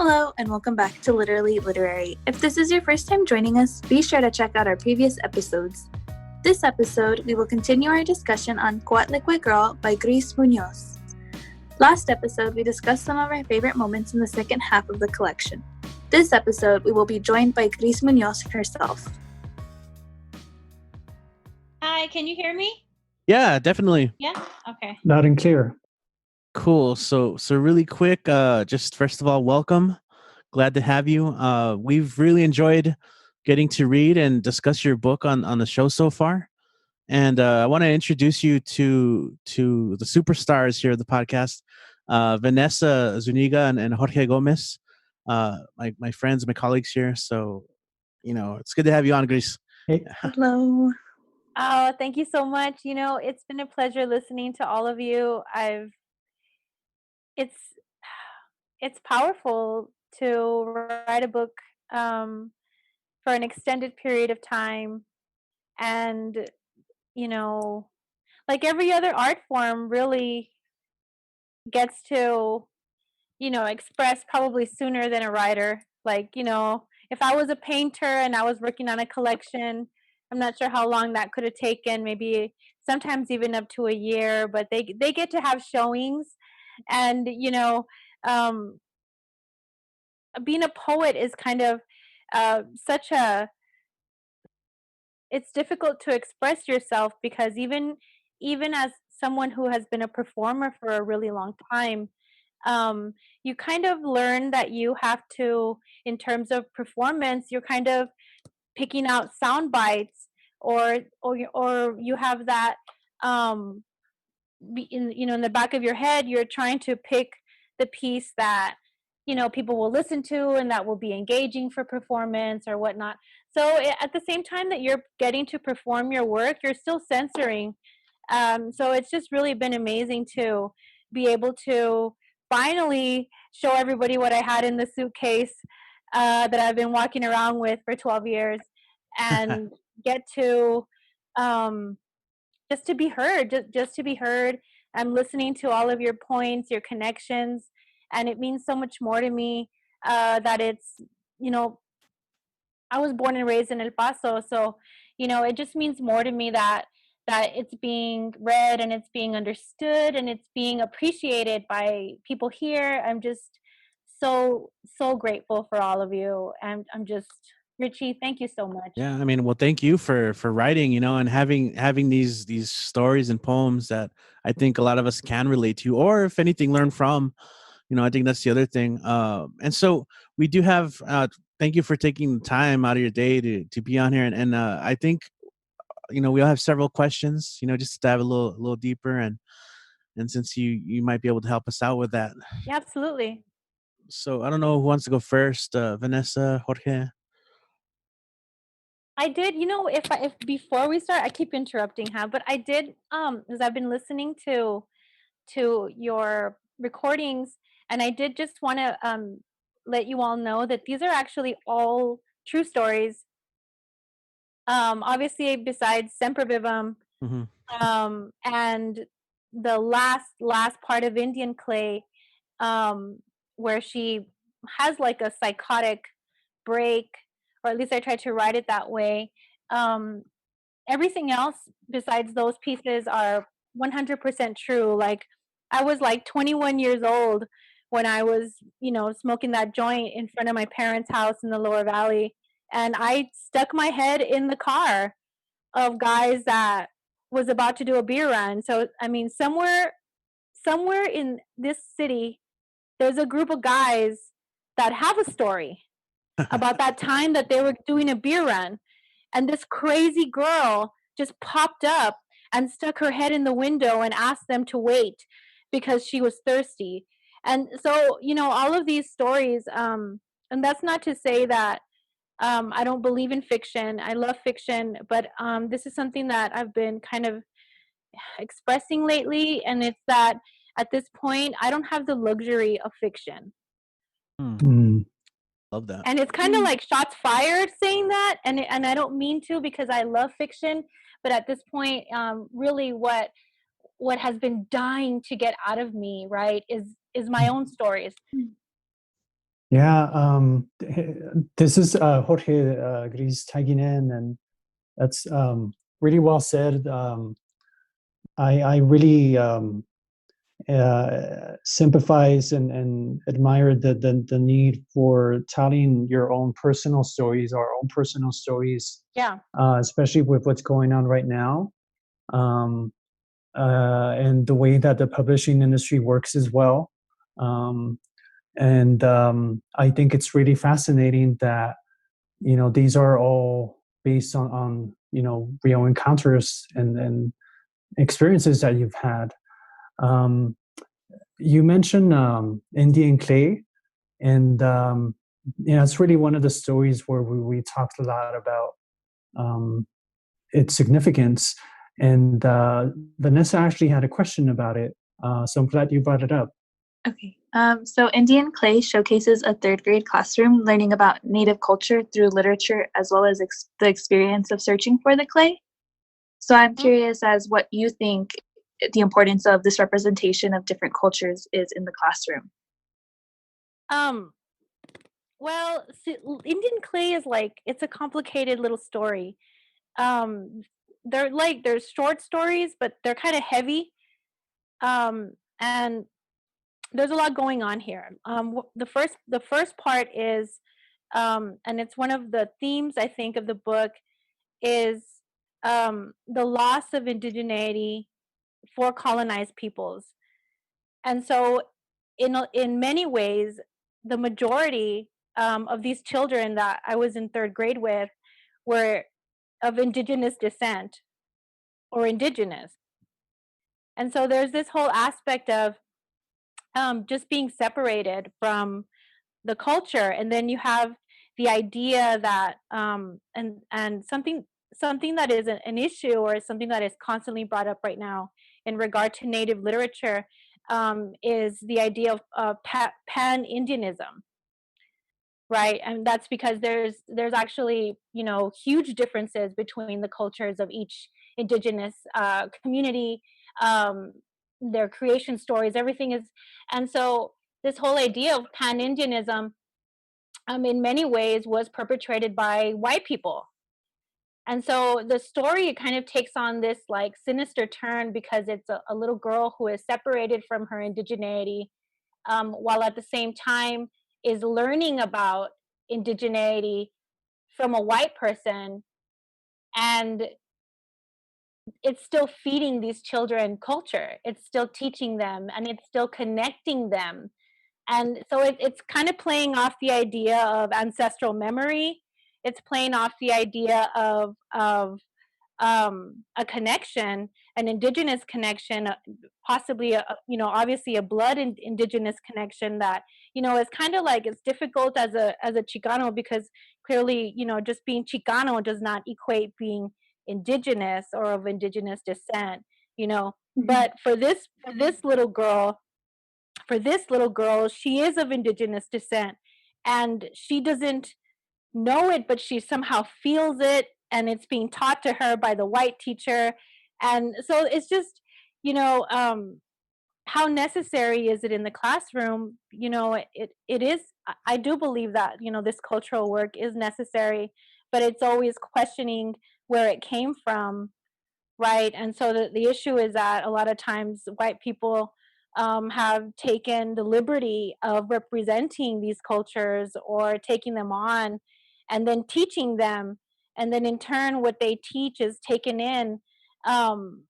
Hello, and welcome back to Literally Literary. If this is your first time joining us, be sure to check out our previous episodes. This episode, we will continue our discussion on Coatlicue Girl by Gris Muñoz. Last episode, we discussed some of our favorite moments in the second half of the collection. This episode, we will be joined by Gris Muñoz herself. Hi, can you hear me? Yeah, definitely. Yeah? Okay. Loud and clear. Cool. So really quick, just first of all, welcome. Glad to have you. We've really enjoyed getting to read and discuss your book on the show so far. And I want to introduce you to the superstars here of the podcast, Vanessa Zuniga and Jorge Gomez, my friends, my colleagues here. So, it's good to have you on, Gris. Hey. Hello. Oh, thank you so much. It's been a pleasure listening to all of you. It's powerful to write a book for an extended period of time, and like every other art form, really gets to express probably sooner than a writer. Like, if I was a painter and I was working on a collection, I'm not sure how long that could have taken, maybe sometimes even up to a year, but they get to have showings. And um, being a poet is kind of it's difficult to express yourself, because even as someone who has been a performer for a really long time, you kind of learn that you have to, in terms of performance, you're kind of picking out sound bites, or you have that in the back of your head, you're trying to pick the piece that people will listen to and that will be engaging for performance or whatnot. So at the same time that you're getting to perform your work, you're still censoring. So it's just really been amazing to be able to finally show everybody what I had in the suitcase that I've been walking around with for 12 years, and get to just to be heard, just to be heard. I'm listening to all of your points, your connections, and it means so much more to me that it's, I was born and raised in El Paso, so it just means more to me that it's being read and it's being understood and it's being appreciated by people here. I'm just so grateful for all of you, and I'm just, Richie, thank you so much. Yeah, I mean, well, thank you for writing, and having these stories and poems that I think a lot of us can relate to, or if anything, learn from. I think that's the other thing. And so we do have. Thank you for taking the time out of your day to be on here, and I think we all have several questions. Just to dive a little deeper, and since you might be able to help us out with that. Yeah, absolutely. So I don't know who wants to go first. Vanessa, Jorge. I did, if before we start, I keep interrupting, but I did, because I've been listening to your recordings, and I did just want to let you all know that these are actually all true stories. Obviously, besides Semper Vivum, and the last part of Indian Clay, where she has like a psychotic break, or at least I tried to write it that way. Everything else besides those pieces are 100% true. Like, I was like 21 years old when I was, smoking that joint in front of my parents' house in the Lower Valley, and I stuck my head in the car of guys that was about to do a beer run. So I mean, somewhere in this city, there's a group of guys that have a story about that time that they were doing a beer run, and this crazy girl just popped up and stuck her head in the window and asked them to wait because she was thirsty. And so, all of these stories, and that's not to say that I don't believe in fiction. I love fiction, but this is something that I've been kind of expressing lately, and it's that at this point, I don't have the luxury of fiction. Love that. And it's kind of like shots fired saying that, and I don't mean to, because I love fiction, but at this point, really what has been dying to get out of me, right, is my own stories. Yeah, this is Jorge Gris tagging in, and that's really well said. I really sympathize and admire the need for telling your own personal stories, our own personal stories, Yeah. especially with what's going on right now, um, and the way that the publishing industry works as well. Um, and I think it's really fascinating that these are all based on real encounters and experiences that you've had. Um, you mentioned Indian clay, and it's really one of the stories where we talked a lot about um, its significance. And Vanessa actually had a question about it, so I'm glad you brought it up. Okay. So Indian Clay showcases a third grade classroom learning about Native culture through literature as well as the experience of searching for the clay. So I'm curious as what you think the importance of this representation of different cultures is in the classroom. Um, well, Indian clay is like, it's a complicated little story. Um, there's short stories, but they're kind of heavy. And there's a lot going on here. The first part is, and it's one of the themes I think of the book, is the loss of indigeneity for colonized peoples. And so, in many ways, the majority of these children that I was in third grade with were of indigenous descent or indigenous. And so there's this whole aspect of just being separated from the culture, and then you have the idea that and something that is an issue, or something that is constantly brought up right now in regard to native literature, is the idea of pan-Indianism, right? And that's because there's actually huge differences between the cultures of each indigenous community, um, their creation stories, everything is. And so this whole idea of pan-Indianism, in many ways, was perpetrated by white people. And so the story kind of takes on this like sinister turn, because it's a little girl who is separated from her indigeneity, while at the same time is learning about indigeneity from a white person, and it's still feeding these children culture, it's still teaching them, and it's still connecting them. And so it's kind of playing off the idea of ancestral memory. It's playing off the idea of a connection, an indigenous connection, possibly obviously a blood indigenous connection that is kind of like, it's difficult as a Chicano, because clearly just being Chicano does not equate being indigenous or of indigenous descent. But for this little girl, she is of indigenous descent, and she doesn't know it, but she somehow feels it, and it's being taught to her by the white teacher. And so it's just, you know, um, how necessary is it in the classroom? It is. I do believe that this cultural work is necessary, but it's always questioning where it came from, right? And so the issue is that a lot of times white people have taken the liberty of representing these cultures, or taking them on and then teaching them. And then in turn, what they teach is taken in. Um,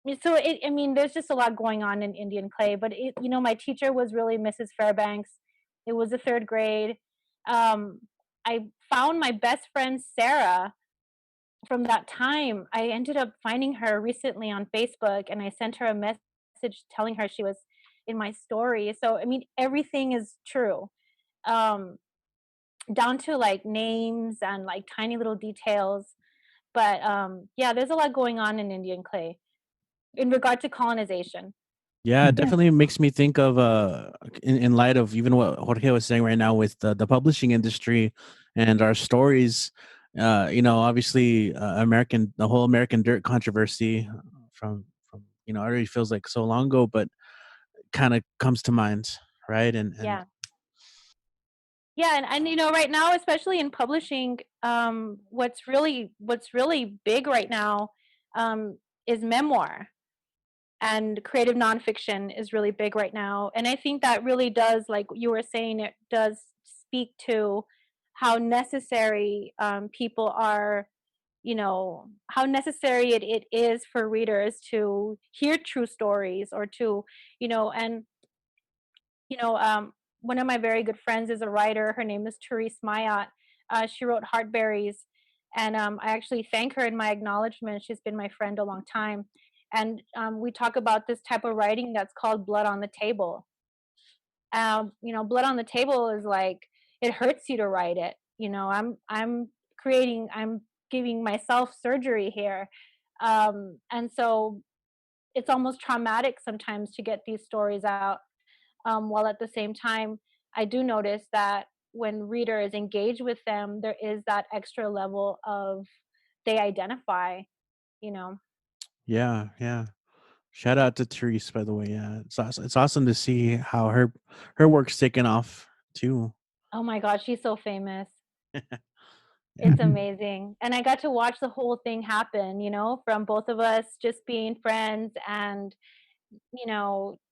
I mean, there's just a lot going on in Indian clay, but my teacher was really Mrs. Fairbanks. It was the third grade. Um, I found my best friend, Sarah, from that time. I ended up finding her recently on Facebook, and I sent her a message telling her she was in my story. So, I mean, everything is true, um, down to like names and like tiny little details. But yeah, there's a lot going on in Indian clay in regard to colonization. Yeah, it Mhm. definitely makes me think of in light of even what Jorge was saying right now with the publishing industry and our stories. Obviously, the whole American Dirt controversy from it already feels like so long ago, but kind of comes to mind, right? And Yeah. Yeah, and right now, especially in publishing, what's really big right now, is memoir, and creative nonfiction is really big right now. And I think that really does, like you were saying, it does speak to how necessary, people are, how necessary it is for readers to hear true stories, or to, and you know, one of my very good friends is a writer. Her name is Therese Mayat. She wrote Heartberries, and I actually thank her in my acknowledgement. She's been my friend a long time, and we talk about this type of writing that's called blood on the table. Blood on the table is like, it hurts you to write it. I'm giving myself surgery here, and so it's almost traumatic sometimes to get these stories out, while at the same time, I do notice that when readers engage with them, there is that extra level of, they identify, you know. Yeah, yeah. Shout out to Therese, by the way. Yeah, it's awesome to see how her work's taken off too. Oh my God, she's so famous. Yeah. It's amazing. And I got to watch the whole thing happen, from both of us just being friends and,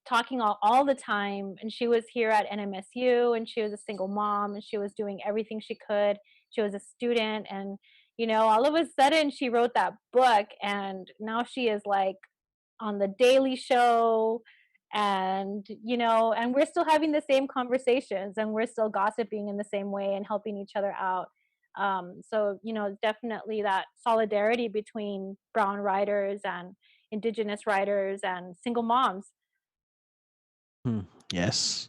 talking all the time. And she was here at NMSU, and she was a single mom, and she was doing everything she could. She was a student, and, all of a sudden she wrote that book, and now she is like on the Daily Show, and and we're still having the same conversations, and we're still gossiping in the same way and helping each other out. So definitely that solidarity between brown writers and indigenous writers and single moms. Hmm, yes.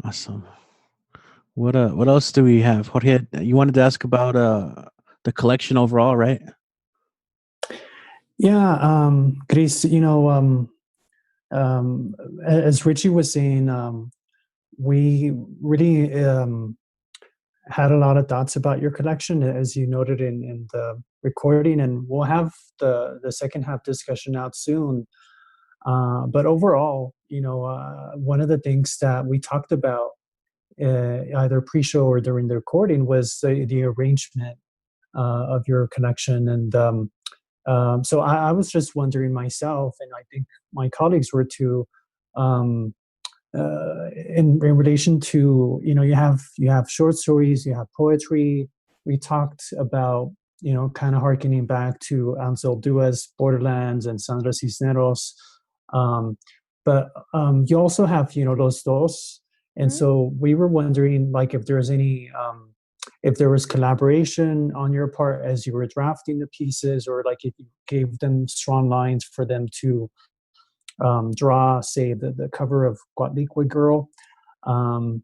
Awesome. What else do we have? Jorge, you wanted to ask about the collection overall, right? Yeah, Gris, as Richie was saying, we really had a lot of thoughts about your collection, as you noted in the recording, and we'll have the second half discussion out soon. But overall, one of the things that we talked about either pre-show or during the recording was the arrangement of your collection. And so I was just wondering myself, and I think my colleagues were too, um, in relation to, you have short stories, you have poetry. We talked about, kind of harkening back to Ansel Dua's Borderlands and Sandra Cisneros. Um, but you also have, Los Dos. And Mhm. so we were wondering, like, if there's any, if there was collaboration on your part as you were drafting the pieces, or like if you gave them strong lines for them to draw, say, the cover of Coatlicue Girl, um,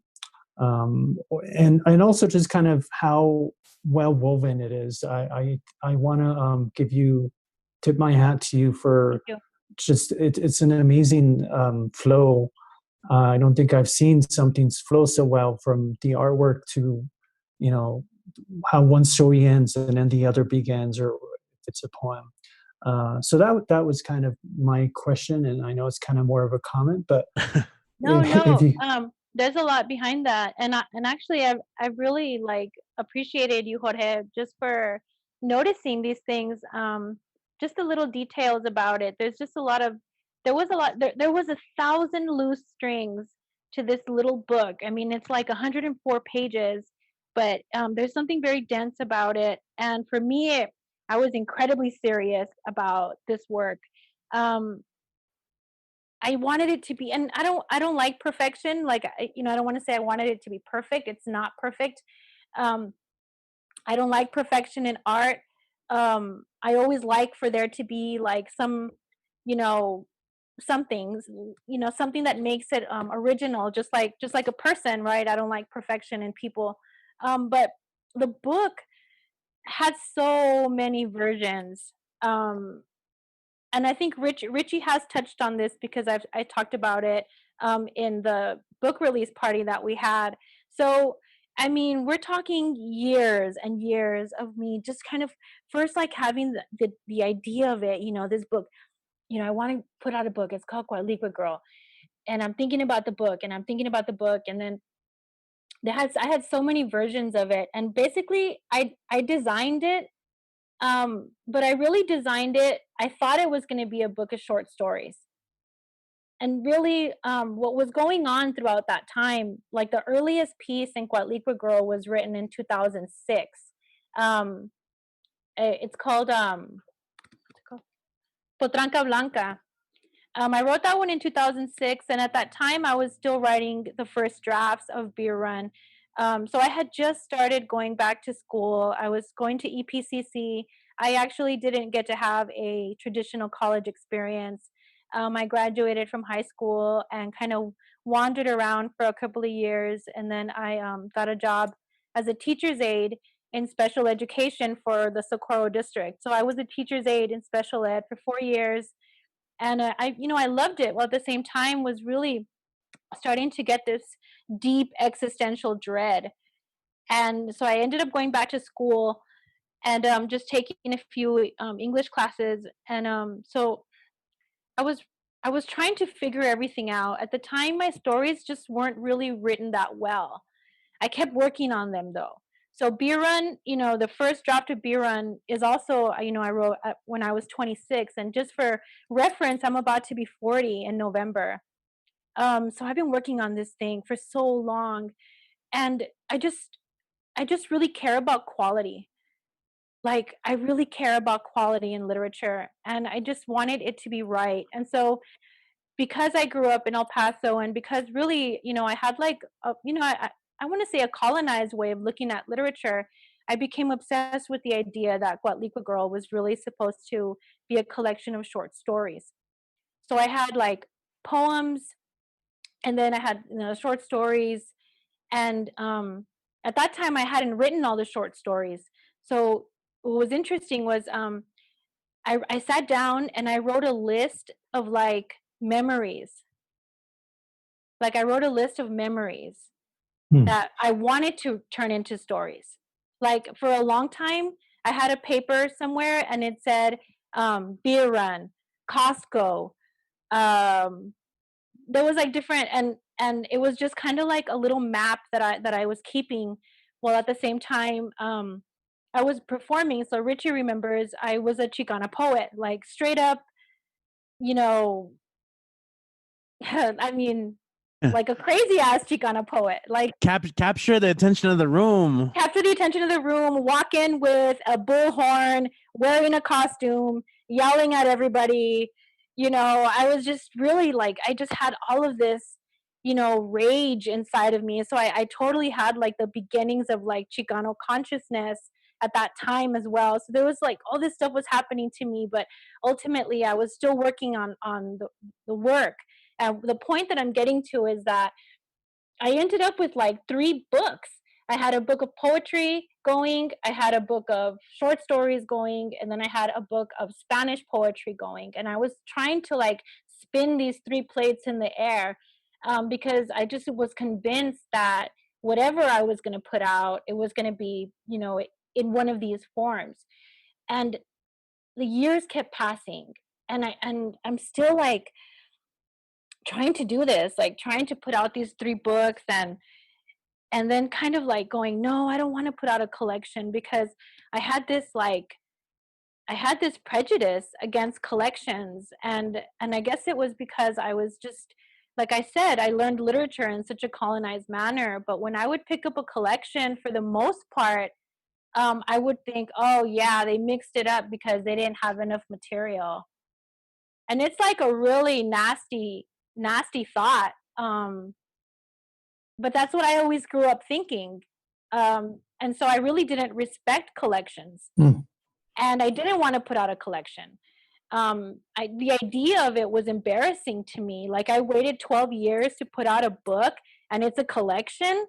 and also just kind of how well woven it is. I want to tip my hat to you Thank for you. just it's an amazing flow. I don't think I've seen something flow so well, from the artwork to, you know, how one story ends and then the other begins, or if it's a poem. So that was kind of my question, and I know it's kind of more of a comment, but No, if no. you, There's a lot behind that, and actually, I've really like appreciated you, Jorge, just for noticing these things. Just the little details about it. There's just a lot of. There was a lot. There was 1,000 loose strings to this little book. I mean, it's like 104 pages, but there's something very dense about it. And for me, I was incredibly serious about this work. Um, I wanted it to be, and I don't like perfection. Like, I don't want to say I wanted it to be perfect. It's not perfect. Um, I don't like perfection in art. I always like for there to be like some, you know, some things, something that makes it original, just like a person, right? I don't like perfection in people. But the book had so many versions. Um, and I think Richie has touched on this because I talked about it in the book release party that we had. So I mean, we're talking years and years of me just kind of first like having the idea of it. This book. I want to put out a book. It's called Coatlicue Girl, and I'm thinking about the book, and I'm thinking about the book, and then I had so many versions of it, and basically I designed it, but I really designed it. I thought it was going to be a book of short stories. And really, what was going on throughout that time, like the earliest piece in Coatlicue Girl was written in 2006. Um, it's called Potranca Blanca. I wrote that one in 2006, and at that time, I was still writing the first drafts of Beer Run. So I had just started going back to school. I was going to EPCC. I actually didn't get to have a traditional college experience. I graduated from high school and kind of wandered around for a couple of years, and then I got a job as a teacher's aide in special education for the Socorro district. So I was a teacher's aide in special ed for 4 years, and I loved it. While at the same time was really starting to get this deep existential dread. And so I ended up going back to school and just taking a few English classes. And so I was I was trying to figure everything out. At the time, my stories just weren't really written that well. I kept working on them though. So Beer Run, the first draft of Beer Run is also, I wrote when I was 26. And just for reference, I'm about to be 40 in November. So I've been working on this thing for so long, and I just really care about quality. Like I really care about quality in literature, and I just wanted it to be right. And so because I grew up in El Paso, and because really, I had like, I want to say a colonized way of looking at literature, I became obsessed with the idea that Coatlicue Girl was really supposed to be a collection of short stories. So I had like poems, and then I had short stories, and at that time I hadn't written all the short stories. So what was interesting was I sat down and I wrote a list of like memories. Like I wrote a list of memories that I wanted to turn into stories. Like for a long time, I had a paper somewhere and it said Beer Run, Costco. Um, there was like different, and it was just kind of like a little map that I was keeping, while at the same time I was performing. So Richie remembers I was a Chicana poet, like straight up, you know, I mean, like a crazy ass Chicana poet, like Capture the attention of the room. capture the attention of the room, walk in with a bullhorn, wearing a costume, yelling at everybody. I was just really like, I just had all of this, rage inside of me. So I totally had like the beginnings of like Chicano consciousness at that time as well. So there was like all this stuff was happening to me, but ultimately I was still working on the work. And the point that I'm getting to is that I ended up with like 3 books. I had a book of poetry going, I had a book of short stories going, and then I had a book of Spanish poetry going. And I was trying to like spin these 3 plates in the air, because I just was convinced that whatever I was going to put out, it was going to be, in one of these forms. And the years kept passing, and I'm still like trying to do this, like trying to put out these 3 books, and then kind of like going, no, I don't want to put out a collection, because I had this prejudice against collections. And I guess it was because I was just, like I said, I learned literature in such a colonized manner. But when I would pick up a collection, for the most part, I would think, oh yeah, they mixed it up because they didn't have enough material. And it's like a really nasty thought. But that's what I always grew up thinking. And so I really didn't respect collections. And I didn't want to put out a collection. The idea of it was embarrassing to me. Like I waited 12 years to put out a book, and it's a collection,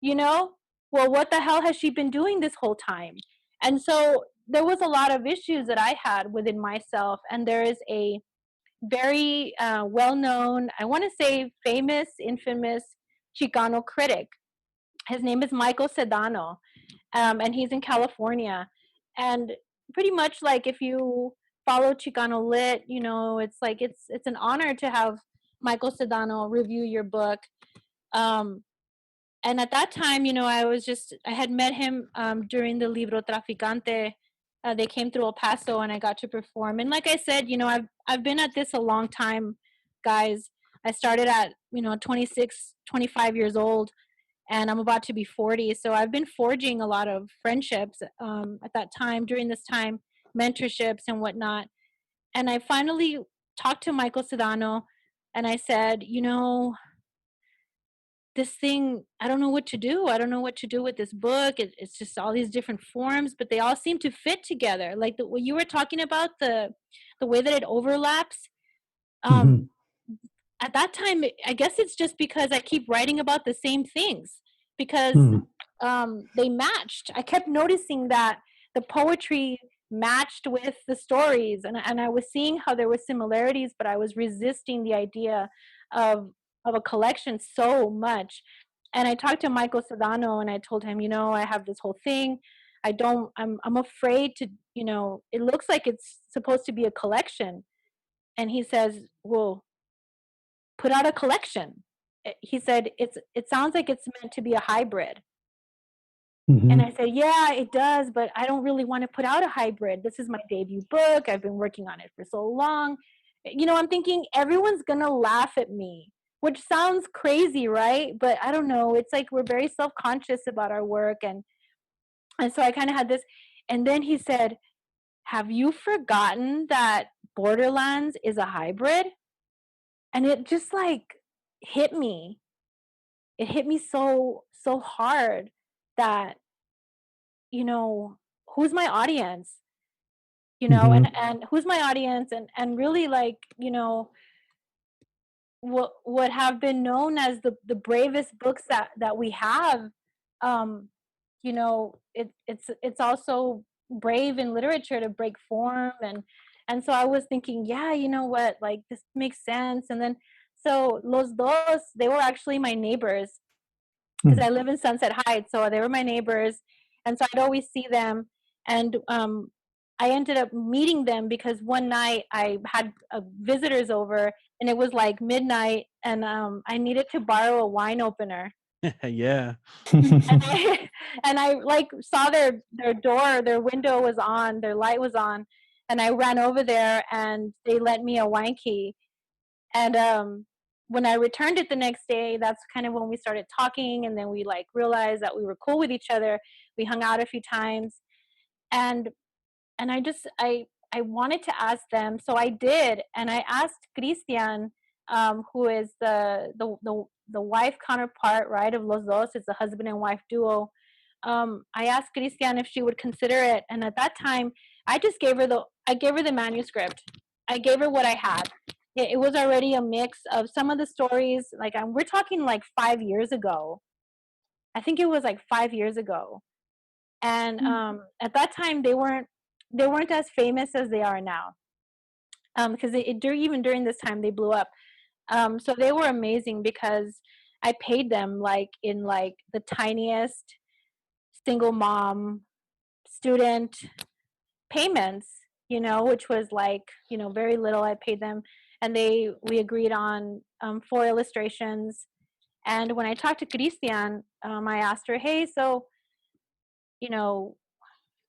Well, what the hell has she been doing this whole time? And so there was a lot of issues that I had within myself. And there is a very well-known, I want to say famous, infamous Chicano critic. His name is Michael Sedano, and he's in California. And pretty much like if you follow Chicano Lit, it's like it's an honor to have Michael Sedano review your book. And at that time, I had met him during the Libro Traficante. They came through El Paso and I got to perform. And like I said, I've been at this a long time, guys. I started at, 26, 25 years old, and I'm about to be 40. So I've been forging a lot of friendships at that time, during this time, mentorships and whatnot. And I finally talked to Michael Sedano and I said, this thing, I don't know what to do. I don't know what to do with this book. It's just all these different forms, but they all seem to fit together. Like what you were talking about, the way that it overlaps. Mhm. At that time, I guess it's just because I keep writing about the same things, because Mhm. they matched. I kept noticing that the poetry matched with the stories, and I was seeing how there were similarities, but I was resisting the idea of a collection so much. And I talked to Michael Sedano and I told him, I have this whole thing. I'm afraid to, it looks like it's supposed to be a collection. And he says, well, put out a collection. He said, it sounds like it's meant to be a hybrid. And I Mhm. said, yeah, it does, but I don't really want to put out a hybrid. This is my debut book. I've been working on it for so long. I'm thinking everyone's going to laugh at me, which sounds crazy, right? But I don't know. It's like we're very self-conscious about our work. And so I kind of had this. And then he said, have you forgotten that Borderlands is a hybrid? And it just like hit me. It hit me so hard that, you know, who's my audience? And Mhm. who's my audience, and really, like, what have been known as the bravest books that we have. um it's also brave in literature to break form. And so I was thinking, yeah, you know what, like, this makes sense. And then, so Los Dos, they were actually my neighbors, because Mm. I live in Sunset Heights, so they were my neighbors, and so I'd always see them. And I ended up meeting them because one night I had visitors over, and it was like midnight, and I needed to borrow a wine opener. Yeah. And I, and I like saw their door, their window was on, their light was on, and I ran over there, and they lent me a wine key. And when I returned it the next day, that's kind of when we started talking, and then we like realized that we were cool with each other. We hung out a few times, and I wanted to ask them, so I did, and I asked Christian, who is the wife counterpart, right, of Los Dos. It's a husband and wife duo. I asked Christian if she would consider it, and at that time, I gave her the manuscript. I gave her what I had. It was already a mix of some of the stories. Like, we're talking like 5 years ago. I think it was like 5 years ago. And at that time, they weren't as famous as they are now, because even during this time they blew up. So they were amazing because I paid them like in like the tiniest single mom student payments, which was like, very little. I paid them, and we agreed on 4 illustrations. And when I talked to Christian, I asked her, hey, so, you know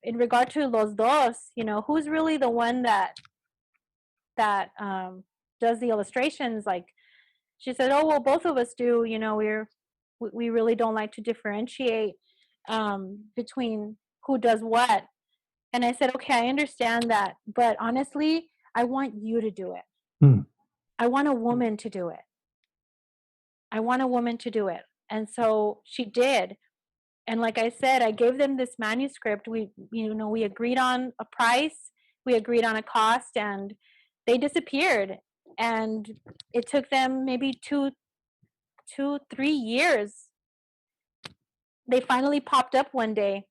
in regard to Los Dos, who's really the one that does the illustrations? Like, she said, oh, well, both of us do. We really don't like to differentiate between who does what. And I said, okay, I understand that, but honestly, I want you to do it. Mm. I want a woman to do it. I want a woman to do it. And so she did. And like I said, I gave them this manuscript. We agreed on a price, we agreed on a cost, and they disappeared. And it took them maybe 3 years. They finally popped up one day,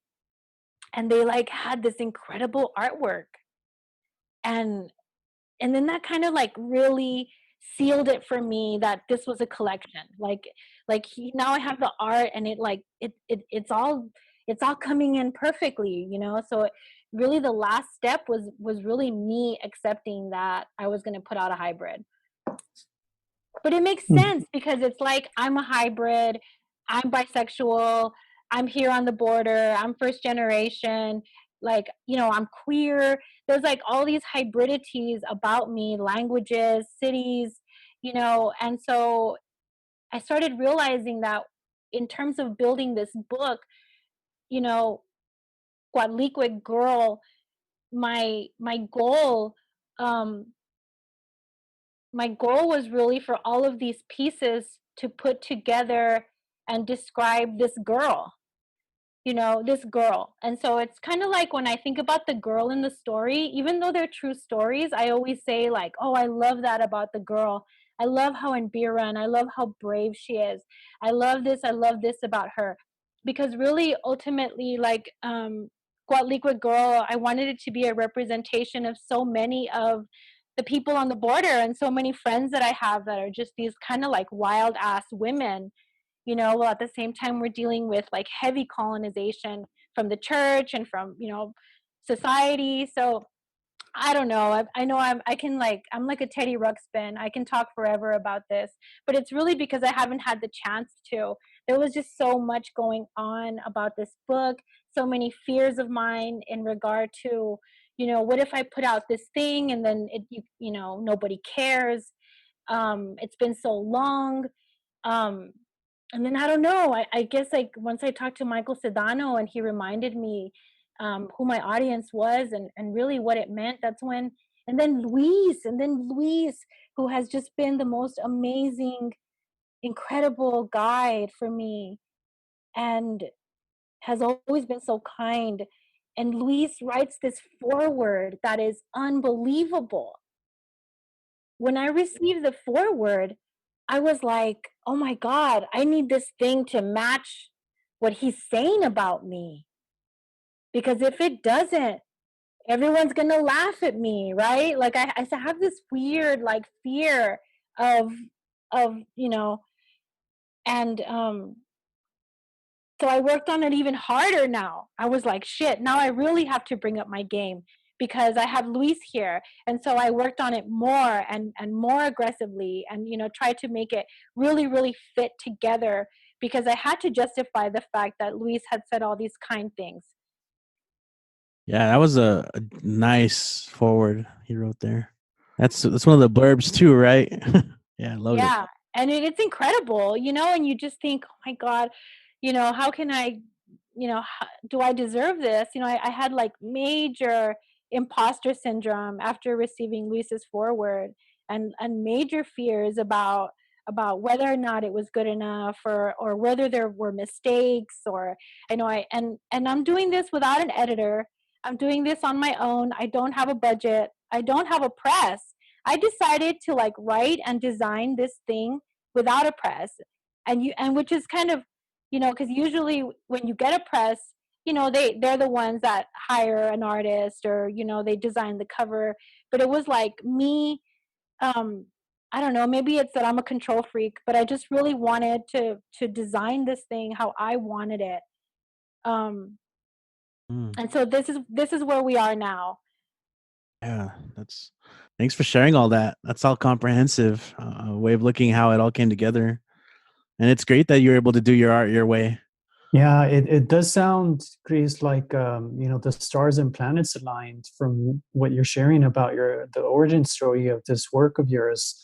and they like had this incredible artwork. And then that kind of like really sealed it for me that this was a collection. Now I have the art, and it's all coming in perfectly. So really the last step was really me accepting that I was going to put out a hybrid. But it makes Mm. sense because it's like I'm a hybrid. I'm bisexual, I'm here on the border, I'm first generation, like, I'm queer. There's like all these hybridities about me, languages, cities, and so I started realizing that in terms of building this book, you know, Coatlicue Girl, my goal, um, my goal was really for all of these pieces to put together and describe this girl. And so it's kind of like when I think about the girl in the story, even though they're true stories, I always say like, oh, I love that about the girl. I love how Indira, and I love how brave she is. I love this about her. Because really, ultimately, like, Coatlicue Girl, I wanted it to be a representation of so many of the people on the border and so many friends that I have that are just these kind of like wild ass women, while at the same time we're dealing with like heavy colonization from the church and from, society. So I don't know. I know I'm like a Teddy Ruxpin. I can talk forever about this, but it's really because I haven't had the chance to. There was just so much going on about this book, so many fears of mine in regard to, what if I put out this thing and then nobody cares. It's been so long. Um, and then I don't know. I guess like once I talked to Michael Sedano and he reminded me who my audience was and really what it meant. And then Luis, who has just been the most amazing, incredible guide for me and has always been so kind. And Luis writes this foreword that is unbelievable. When I received the foreword, I was like, oh my God, I need this thing to match what he's saying about me. Because if it doesn't, everyone's going to laugh at me, right? Like I have this weird like fear of, and so I worked on it even harder now. I was like, shit, now I really have to bring up my game because I have Luis here. And so I worked on it more and more aggressively and, tried to make it really, really fit together because I had to justify the fact that Luis had said all these kind things. Yeah, that was a nice forward he wrote there. That's one of the blurbs too, right? Yeah, I love it. Yeah. And it's incredible, and you just think, oh my God, how can I, do I deserve this? I had like major imposter syndrome after receiving Luis's foreword and major fears about whether or not it was good enough or whether there were mistakes or and I'm doing this without an editor. I'm doing this on my own. I don't have a budget. I don't have a press. I decided to like write and design this thing without a press, and which is kind of, because usually when you get a press, they're the ones that hire an artist or they design the cover. But it was like me. I don't know. Maybe it's that I'm a control freak, but I just really wanted to design this thing how I wanted it. And so this is where we are now. Yeah, thanks for sharing all that. That's all comprehensive way of looking how it all came together, and it's great that you're able to do your art your way. Yeah, it does sound, Gris, like the stars and planets aligned from what you're sharing about the origin story of this work of yours,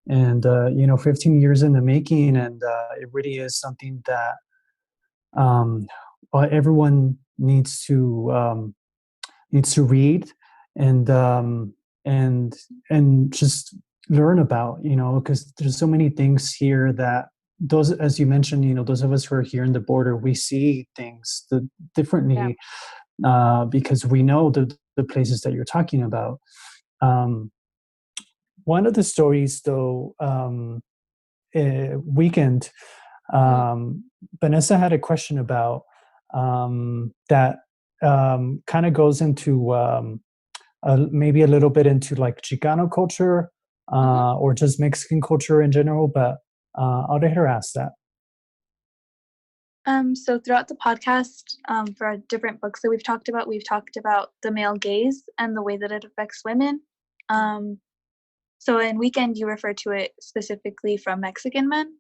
and 15 years in the making, and it really is something that everyone needs to read and and just learn about, because there's so many things here that those, as you mentioned, those of us who are here in the border, we see things differently. Yeah. Because we know the places that you're talking about. One of the stories, though, Weekend, Vanessa had a question about that kind of goes into maybe a little bit into like Chicano culture or just Mexican culture in general, but I'll let her ask that. So throughout the podcast, for different books that we've talked about the male gaze and the way that it affects women. So in Weekend, you refer to it specifically from Mexican men.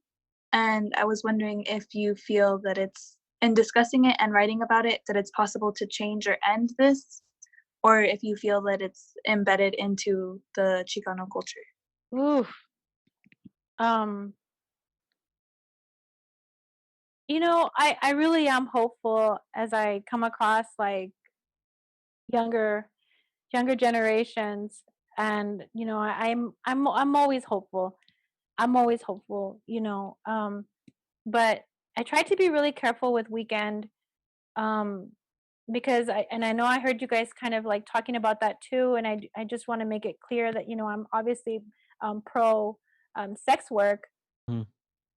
And I was wondering if you feel that it's, in discussing it and writing about it, that it's possible to change or end this, or if you feel that it's embedded into the Chicano culture. Oof. You know, I really am hopeful as I come across like younger younger generations, and you know, I'm always hopeful. I'm always hopeful, you know. But I try to be really careful with Weekend, um because I know I heard you guys kind of like talking about that too, and I just want to make it clear that, you know, I'm obviously pro sex work. Mm.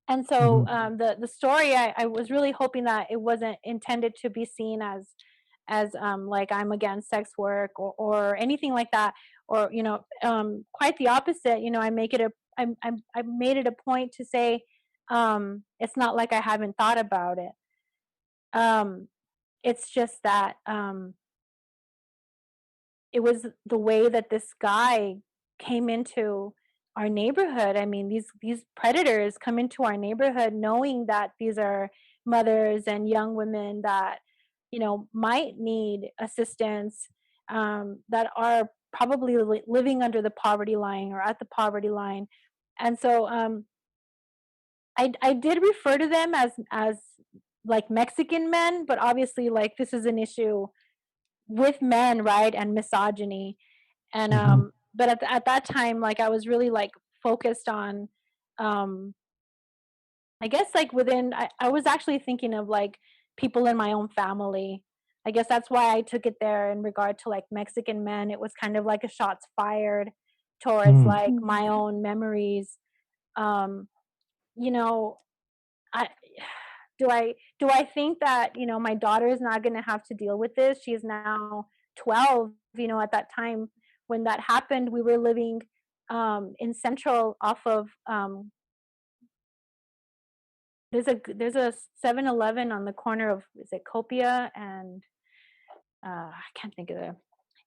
And so Mhm. the story, I was really hoping that it wasn't intended to be seen as like I'm against sex work or anything like that, or you know, quite the opposite. You know, I made it a point to say, it's not like I haven't thought about it. Um, it's just that it was the way that this guy came into our neighborhood. I mean, these predators come into our neighborhood knowing that these are mothers and young women that, you know, might need assistance, that are probably living under the poverty line or at the poverty line. And so I did refer to them as like Mexican men, but obviously like this is an issue with men, right, and misogyny. And Mhm. but at that time, like I was really like focused on, um I guess like I was actually thinking of like people in my own family. I guess that's why I took it there in regard to like Mexican men. It was kind of like a shots fired towards Mm. like Mm. my own memories. um you know, I do I think that, you know, my daughter is not going to have to deal with this? She's now 12. You know, at that time when that happened, we were living in Central off of there's a 7-Eleven on the corner of, is it Copia and I can't think of it.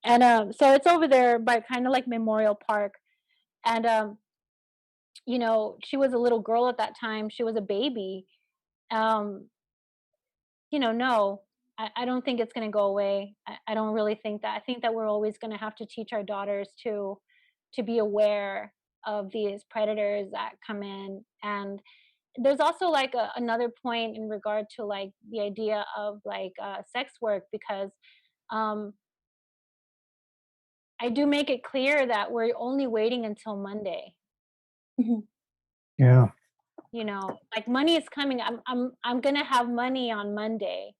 And so it's over there by kind of like Memorial Park. And you know, she was a little girl at that time. She was a baby. Um you know, no, I don't think it's going to go away. I don't really think that. I think that we're always going to have to teach our daughters to be aware of these predators that come in. And there's also like another point in regard to like the idea of like sex work, because um, I do make it clear that we're only waiting until Monday. Mhm. Yeah. You know, like money is coming. I'm gonna have money on Monday,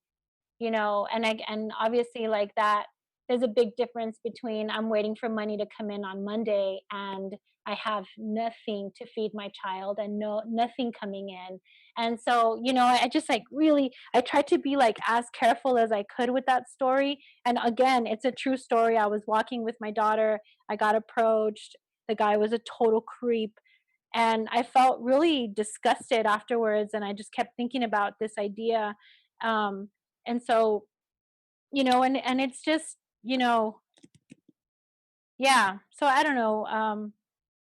you know. And obviously like that, there's a big difference between I'm waiting for money to come in on Monday and I have nothing to feed my child and nothing coming in. And so, you know, I just like really, I tried to be like as careful as I could with that story. And again, it's a true story. I was walking with my daughter, I got approached, the guy was a total creep, and I felt really disgusted afterwards, and I just kept thinking about this idea. um and so, you know, and it's just, you know, yeah. So I don't know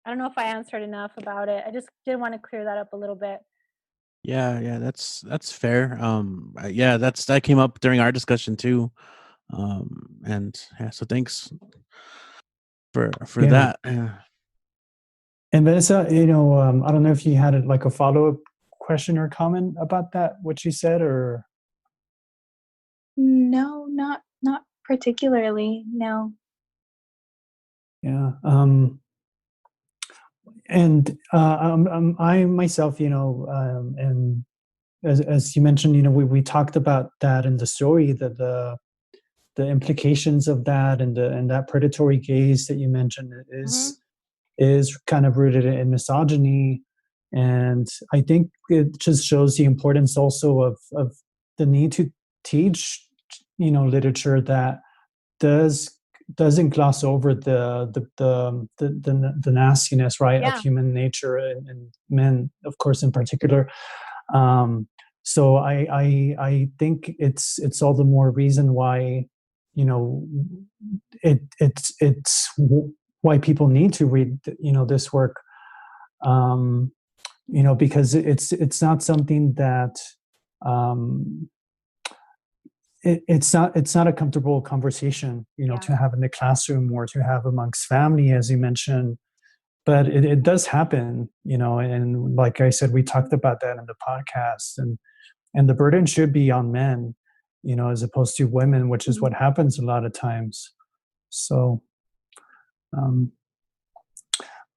if I answered enough about it. I just did want to clear that up a little bit. Yeah, yeah, that's fair. Yeah, that came up during our discussion too. And yeah, so thanks for Yeah. that. Yeah. And Vanessa, you know, I don't know if you had like a follow-up question or comment about that, what you said, or No, not particularly. No. yeah. And I myself, you know, and as you mentioned, you know, we talked about that in the story, that the implications of that and that predatory gaze that you mentioned Hmm. is kind of rooted in misogyny. And I think it just shows the importance also of the need to teach, you know, literature that does doesn't gloss over the nastiness, right, of Yeah. human nature, and men, of course, in particular. um so I think it's all the more reason why, you know, it's why people need to read, you know, this work. um because it's not something that um, it's not a comfortable conversation, Yeah. to have in the classroom or to have amongst family, as you mentioned. But it does happen, and like I said, we talked about that in the podcast, and the burden should be on men, as opposed to women, which is what happens a lot of times. So, um,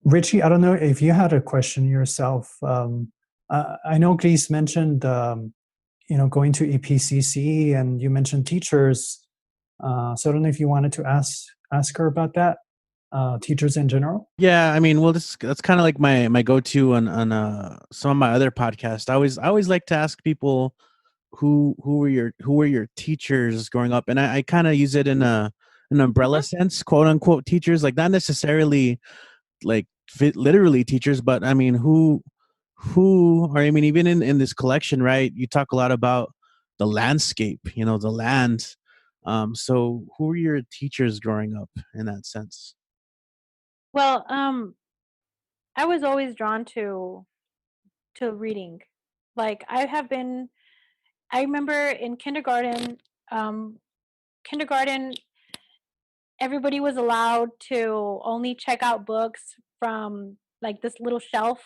Richie, I don't know if you had a question yourself. I know Gris mentioned, going to EPCC, and you mentioned teachers. So I don't know if you wanted to ask her about that, teachers in general. Yeah, I mean, well, that's kind of like my go-to on some of my other podcasts. I always like to ask people who were your teachers growing up, and I kind of use it in an umbrella sense, quote unquote teachers, like not necessarily like literally teachers, but I mean or I mean even in this collection, right? You talk a lot about the landscape, the land. So who were your teachers growing up in that sense? Well, I was always drawn to reading. Like I remember in um, kindergarten, everybody was allowed to only check out books from like this little shelf.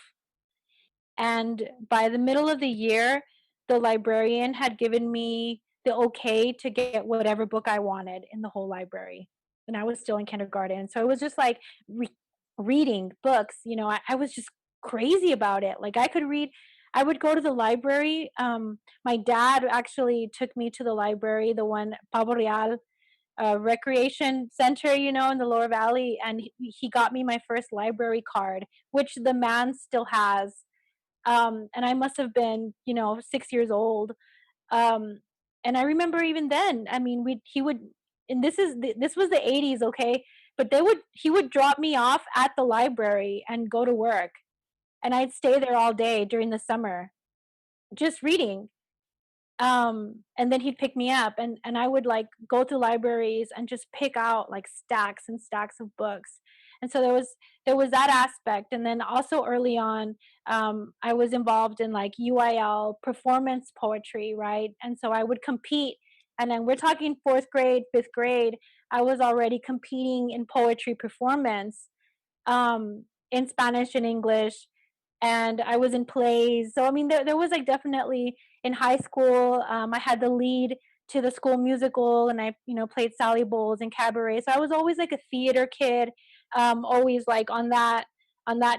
And by the middle of the year, the librarian had given me the okay to get whatever book I wanted in the whole library. And I was still in kindergarten. So it was just like reading books. I was just crazy about it. Like I would go to the library. My dad actually took me to the library, the one Pavo Real recreation center, in the Lower Valley. And he got me my first library card, which the man still has. And I must have been, 6 years old. Um, and I remember even then, I mean, he would, and this was the '80s, okay, but he would drop me off at the library and go to work, and I'd stay there all day during the summer, just reading. And then he'd pick me up, and I would like go through libraries and just pick out like stacks and stacks of books. And so there was that aspect. And then also early on, I was involved in like UIL performance poetry, right? And so I would compete. And then we're talking fourth grade, fifth grade, I was already competing in poetry performance, in Spanish and English, and I was in plays. So I mean, there was like definitely in high school. I had the lead to the school musical, and I played Sally Bowles and cabaret. So I was always like a theater kid, always like on that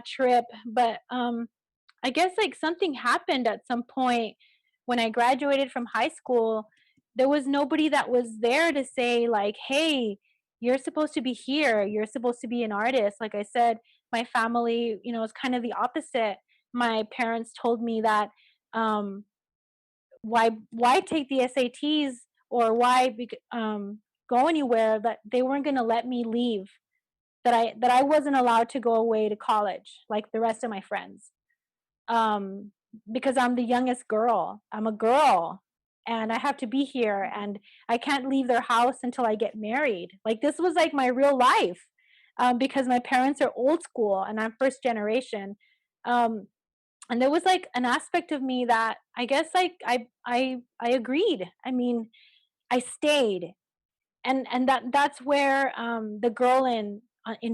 trip. But I guess like something happened at some point when I graduated from high school. There was nobody that was there to say like, "Hey, you're supposed to be here. You're supposed to be an artist." Like I said, my family, is kind of the opposite. My parents told me that um, why take the SATs, or why go anywhere, that they weren't going to let me leave. That I wasn't allowed to go away to college like the rest of my friends, um, because I'm the youngest girl. I'm a girl, and I have to be here, and I can't leave their house until I get married. Like this was like my real life, because my parents are old school and I'm first generation. Um, and there was like an aspect of me that I guess like I agreed. I mean, I stayed, and that's where the girl in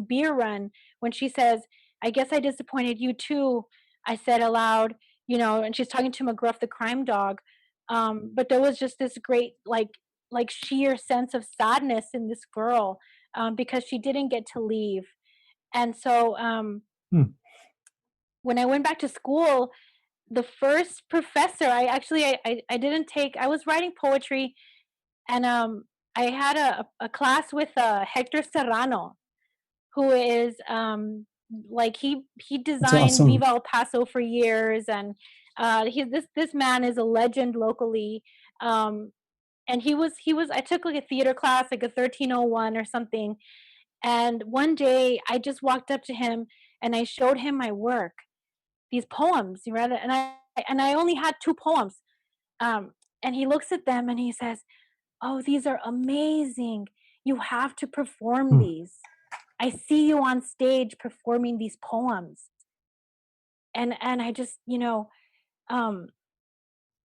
Beer Run, when she says, "I guess I disappointed you too," I said aloud, and she's talking to McGruff the crime dog. But there was just this great like sheer sense of sadness in this girl, because she didn't get to leave. And so Hmm. when I went back to school, the first professor, I didn't take, I was writing poetry, and I had a class with Hector Serrano, who is like he That's designed awesome. Viva El Paso for years, and this man is a legend locally. Um, and he was I took like a theater class, like a 1301 or something, and one day I just walked up to him and I showed him my work, these poems, you read it, and I only had two poems. Um, and he looks at them and he says, "Oh, these are amazing. You have to perform Hmm. these. I see you on stage performing these poems." And I just, um,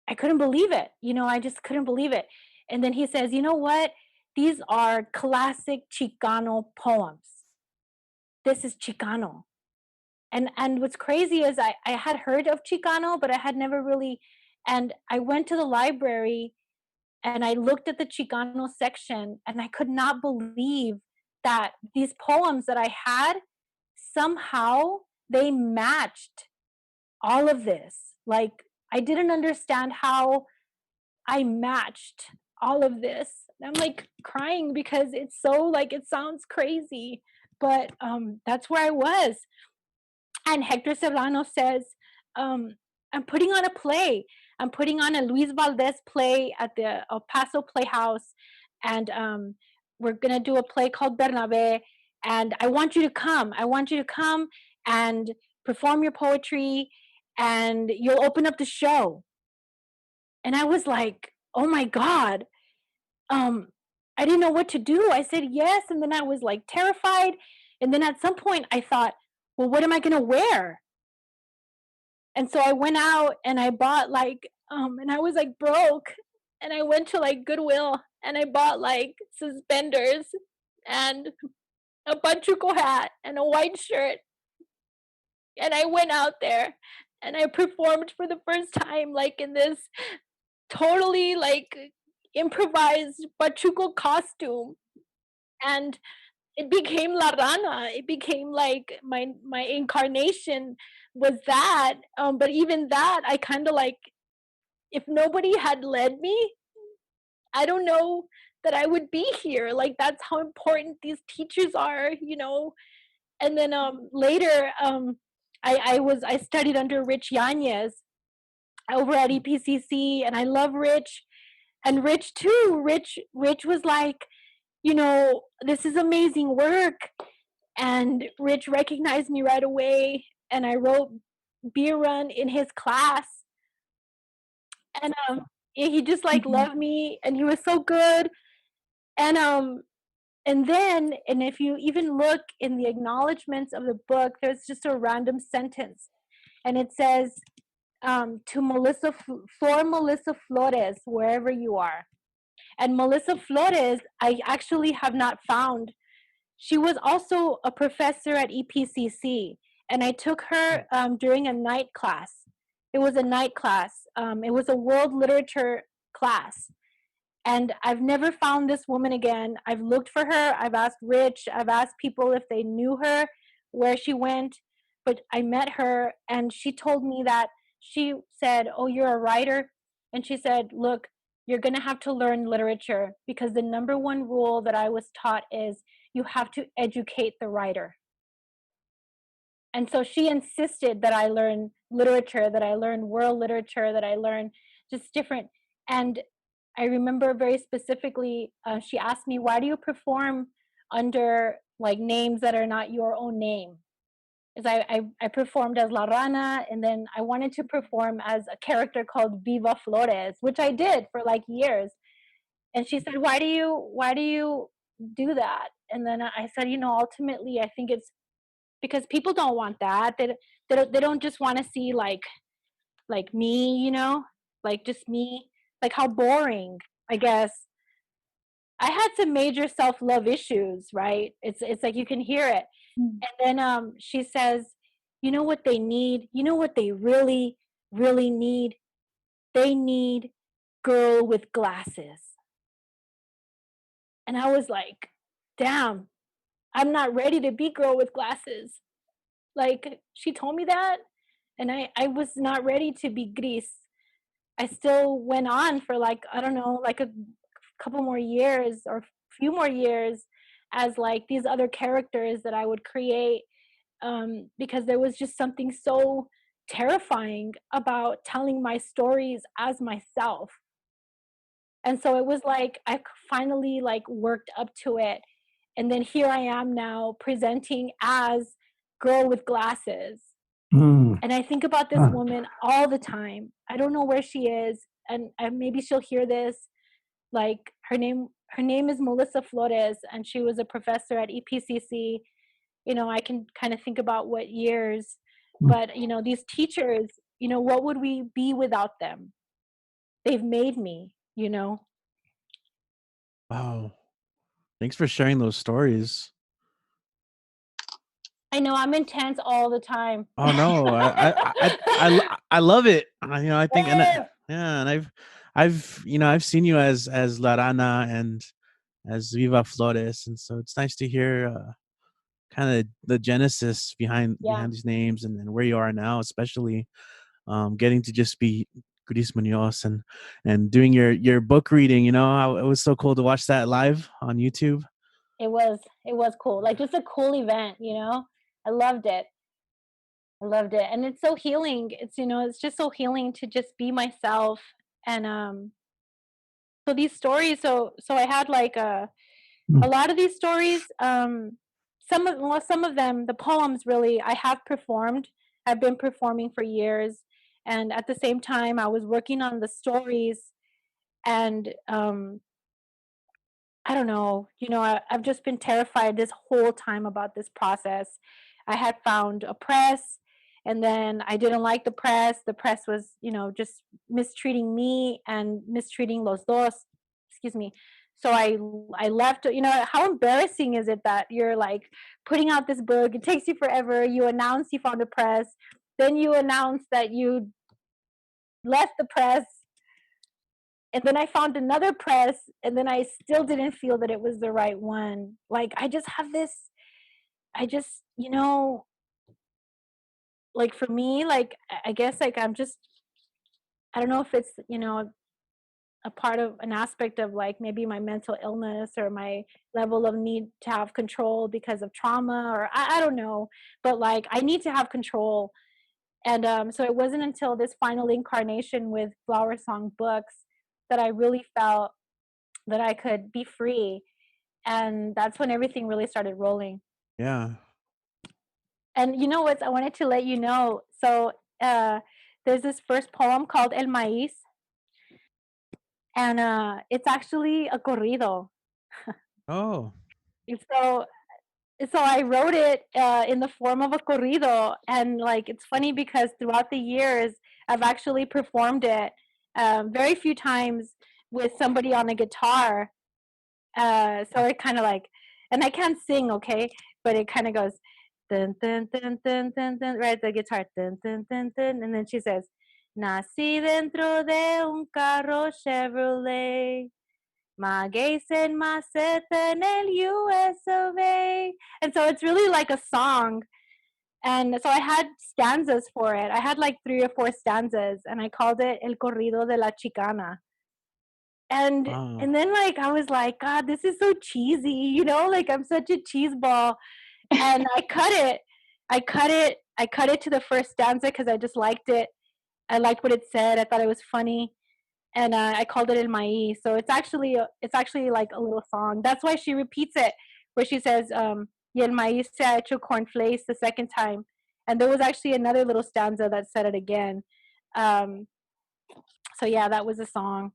I couldn't believe it. I just couldn't believe it. And then he says, you know what? These are classic Chicano poems. This is Chicano. And what's crazy is I had heard of Chicano, but I had never really, and I went to the library and I looked at the Chicano section and I could not believe that these poems that I had, somehow they matched all of this. Like, I didn't understand how I matched all of this. I'm like crying because it's so, like, it sounds crazy, but that's where I was. And Hector Serrano says, I'm putting on a play. I'm putting on a Luis Valdez play at the El Paso Playhouse. And we're going to do a play called Bernabe. And I want you to come. I want you to come and perform your poetry, and you'll open up the show. And I was like, oh my God. I didn't know what to do. I said yes. And then I was like terrified. And then at some point I thought, well, what am I going to wear? And so I went out and I bought like, and I was like broke. And I went to like Goodwill and I bought like suspenders and a Pachuco hat and a white shirt. And I went out there and I performed for the first time, like in this totally like improvised Pachuco costume. And it became La Rana. It became like my incarnation was that. But even that, I kind of like, if nobody had led me, I don't know that I would be here. Like, that's how important these teachers are, And then later, I studied under Rich Yanez over at EPCC, and I love Rich, and Rich too. Rich was like, this is amazing work. And Rich recognized me right away, and I wrote Beer Run in his class. And he just like loved me, and he was so good. And then if you even look in the acknowledgments of the book, there's just a random sentence, and it says, to Melissa Flores, wherever you are. And Melissa Flores, I actually have not found. She was also a professor at EPCC, and I took her during a night class. It was a night class. It was a world literature class. And I've never found this woman again. I've looked for her. I've asked Rich. I've asked people if they knew her, where she went. But I met her, and she told me that she said, oh, you're a writer? And she said, look, you're going to have to learn literature, because the number one rule that I was taught is you have to educate the writer. And so she insisted that I learn literature, that I learn world literature, that I learn just different. And I remember very specifically, she asked me, why do you perform under like names that are not your own name? Because I performed as La Rana, and then I wanted to perform as a character called Viva Flores, which I did for like years. And she said, why do you do that? And then I said, ultimately, I think it's because people don't want that. They don't just want to see like me, like just me, like how boring, I guess. I had some major self-love issues, right? It's like you can hear it. And then she says, you know what they need? You know what they really, really need? They need girl with glasses. And I was like, damn, I'm not ready to be girl with glasses. Like, she told me that, and I was not ready to be Gris. I still went on for like, I don't know, like a couple more years or a few more years as like these other characters that I would create, because there was just something so terrifying about telling my stories as myself. And so it was like I finally like worked up to it, and then here I am now presenting as girl with glasses. And I think about this woman all the time. I don't know where she is, and maybe she'll hear this. Like, her name is Melissa Flores, and she was a professor at EPCC. I can kind of think about what years But these teachers, what would we be without them? They've made me. Wow. Thanks for sharing those stories. I know I'm intense all the time. Oh no, I love it. I think, and yeah, and I've seen you as La Rana and as Viva Flores, and so it's nice to hear kind of the genesis behind these names and where you are now, especially getting to just be Gris Muñoz and doing your book reading. It was so cool to watch that live on YouTube. It was cool, like just a cool event. I loved it. And it's so healing. It's just so healing to just be myself. And so these stories, so I had like a lot of these stories. Some of them, the poems, really, I have performed. I've been performing for years, and at the same time I was working on the stories. And I don't know, I've just been terrified this whole time about this process. I had found a press, and then I didn't like the press. The press was, just mistreating me and mistreating los dos. Excuse me. So I left. How embarrassing is it that you're like putting out this book? It takes you forever. You announce you found a press, then you announce that you left the press, and then I found another press, and then I still didn't feel that it was the right one. Like I just have this, I just, like for me, like I guess like I'm just, I don't know if it's, a part of an aspect of like maybe my mental illness or my level of need to have control because of trauma, or I don't know, but like I need to have control. And so it wasn't until this final incarnation with Flower Song Books that I really felt that I could be free. And that's when everything really started rolling. Yeah. And you know what? I wanted to let you know. So there's this first poem called El Maíz, and it's actually a corrido. Oh. So I wrote it in the form of a corrido, and like it's funny because throughout the years I've actually performed it very few times with somebody on a guitar. So it kind of like, and I can't sing, okay, but it kind of goes dun dun dun dun dun dun, right? The guitar dun dun dun dun, and then she says, "Nací dentro de un carro Chevrolet, maguey en maceta en el US of A." And so it's really like a song. And so I had stanzas for it. I had like 3 or 4 stanzas, and I called it El Corrido de la Chicana. And Wow. and then like I was like, God, this is so cheesy, like I'm such a cheese ball. And I cut it. I cut it to the first stanza because I just liked it. I liked what it said. I thought it was funny. And I called it El Maíz. So it's actually like a little song. That's why she repeats it, where she says, Y el maíz se ha hecho cornflakes the second time. And there was actually another little stanza that said it again. So yeah, that was a song.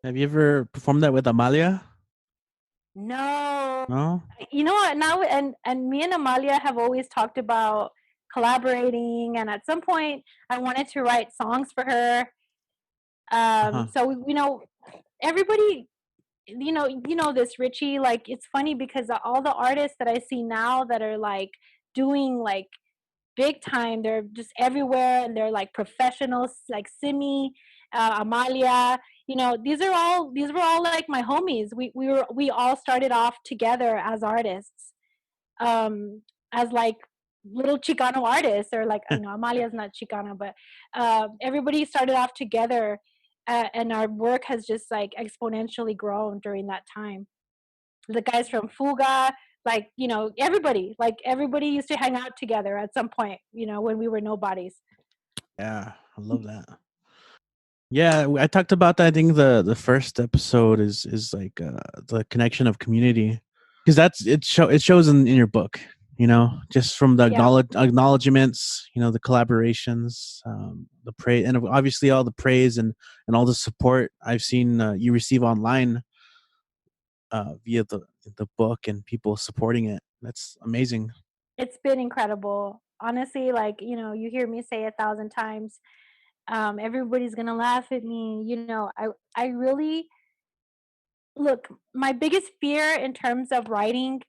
Have you ever performed that with Amalia? No. No. You know what? Now and me and Amalia have always talked about collaborating, and at some point I wanted to write songs for her. So everybody, this, Richie, like it's funny because all the artists that I see now that are like doing like big time, they're just everywhere, and they're like professionals, like Simi, Amalia. These were all like my homies. We all started off together as artists, as like little Chicano artists, or like Amalia's not Chicana, but everybody started off together, and our work has just like exponentially grown during that time. The guys from Fuga, like everybody used to hang out together at some point, when we were nobodies. Yeah, I love that. Yeah, I talked about that. I think the first episode is like the connection of community, because it shows in your book. Just from the acknowledgements, the collaborations, the praise, and obviously all the praise and all the support I've seen you receive online via the book and people supporting it. That's amazing. It's been incredible. Honestly, like, you hear me say 1,000 times, everybody's gonna laugh at me. I really look, my biggest fear in terms of writing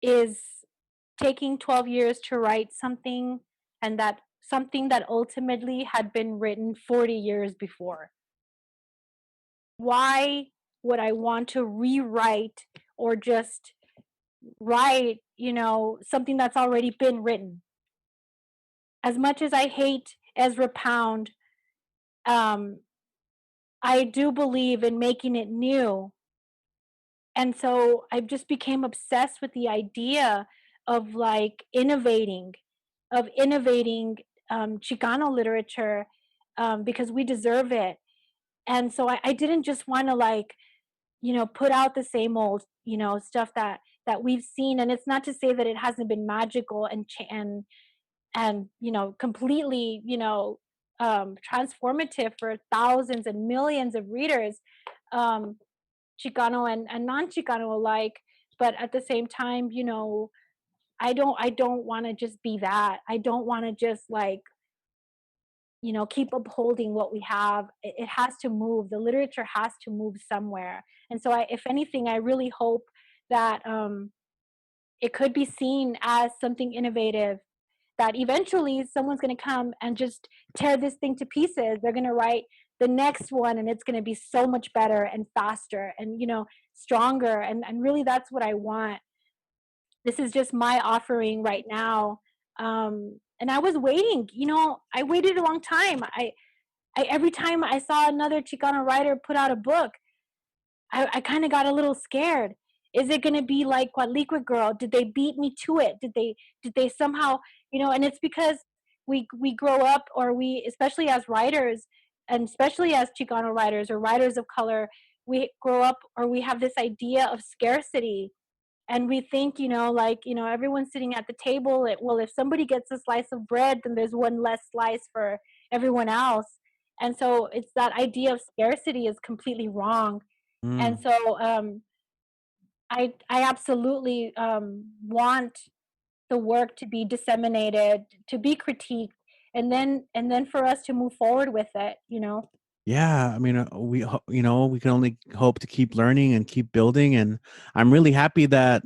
is taking 12 years to write something, and that something that ultimately had been written 40 years before. Why would I want to rewrite or just write, something that's already been written? As much as I hate Ezra Pound, um, I do believe in making it new. And so I just became obsessed with the idea of like innovating Chicano literature, because we deserve it. And so I didn't just want to like, put out the same old, stuff that we've seen. And it's not to say that it hasn't been magical and completely, transformative for thousands and millions of readers, um, Chicano and non-Chicano alike. But at the same time, I don't want to just be that. I don't want to just like, keep upholding what we have. It has to move. The literature has to move somewhere. And so, if anything, I really hope that it could be seen as something innovative. That eventually someone's going to come and just tear this thing to pieces. They're going to write the next one, and it's going to be so much better and faster and stronger. And really, that's what I want. This is just my offering right now. And I was waiting. I waited a long time. I every time I saw another Chicano writer put out a book, I kind of got a little scared. Is it going to be like Coatlicue Girl? Did they beat me to it? Did they somehow, and it's because we grow up, or we, especially as writers, and especially as Chicano writers or writers of color, we grow up, or we have this idea of scarcity. And we think, like, everyone's sitting at the table. Well, if somebody gets a slice of bread, then there's one less slice for everyone else. And so it's that idea of scarcity is completely wrong. And Mm. so I absolutely want the work to be disseminated, to be critiqued, and then for us to move forward with it. Yeah, I mean, we can only hope to keep learning and keep building. And I'm really happy that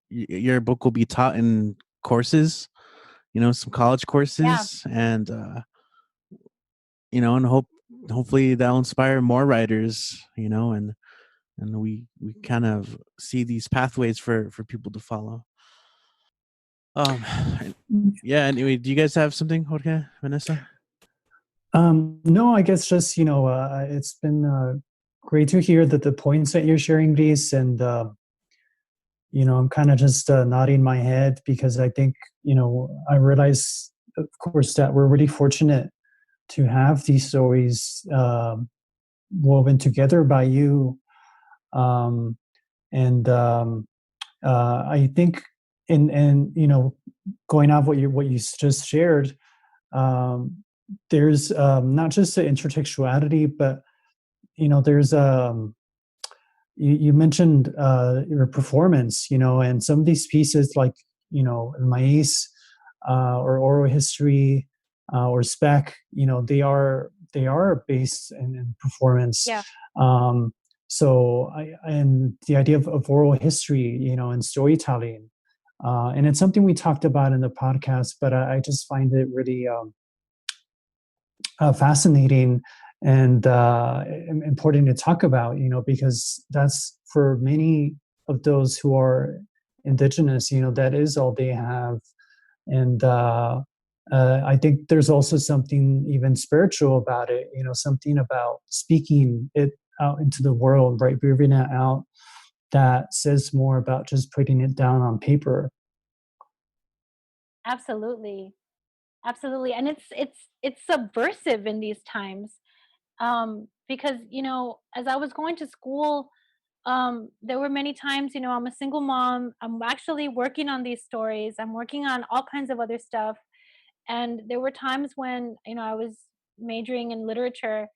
your book will be taught in courses, some college Yeah, courses, and and hopefully that'll inspire more writers, and we kind of see these pathways for people to follow. And- yeah. Anyway, do you guys have something, Jorge, Vanessa? No, I guess just, it's been great to hear that the points that you're sharing, Gris, and I'm kind of just nodding my head because I think, I realize, of course, that we're really fortunate to have these stories woven together by you. Um, and I think, and going off what you just shared, um, there's not just the intertextuality, but there's you mentioned your performance, and some of these pieces like Mais, or oral history, or spec, they are based in performance. yeah, um, and the idea of oral history, and storytelling, and it's something we talked about in the podcast, but I just find it really fascinating and important to talk about, because that's for many of those who are indigenous, that is all they have. And I think there's also something even spiritual about it, something about speaking it out into the world, right? Breathing it out, that says more about just putting it down on paper. absolutely, absolutely. And it's subversive in these times, because as I was going to school, there were many times, I'm a single mom, I'm actually working on these stories, I'm working on all kinds of other stuff. And there were times when I was majoring in literature,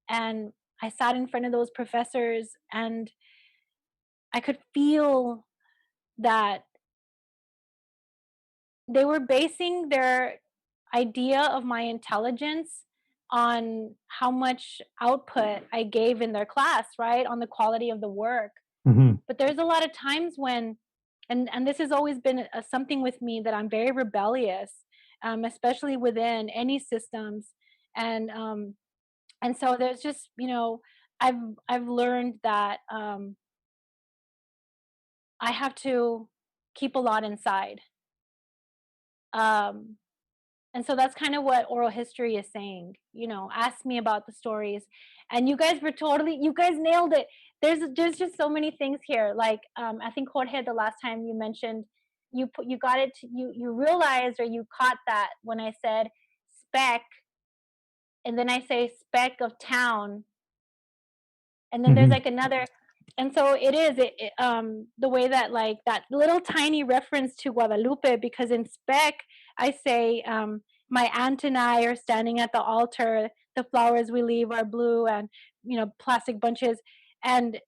and I sat in front of those professors, and I could feel that they were basing their idea of my intelligence on how much output I gave in their class, right? On the quality of the work. Mm-hmm. But there's a lot of times when, and this has always been something with me, that I'm very rebellious, especially within any systems. And and so there's just, I've I've learned that I have to keep a lot inside. Um, and so that's kind of what oral history is saying. Ask me about the stories, and you guys nailed it. There's just so many things here. Like I think Jorge, the last time you mentioned, you got it. You realized, or you caught that when I said speck, and then I say speck of town, and then there's Mm-hmm. like another. And so it is the way that, like, that little tiny reference to Guadalupe, because in spec I say, my aunt and I are standing at the altar, the flowers we leave are blue, and plastic bunches. And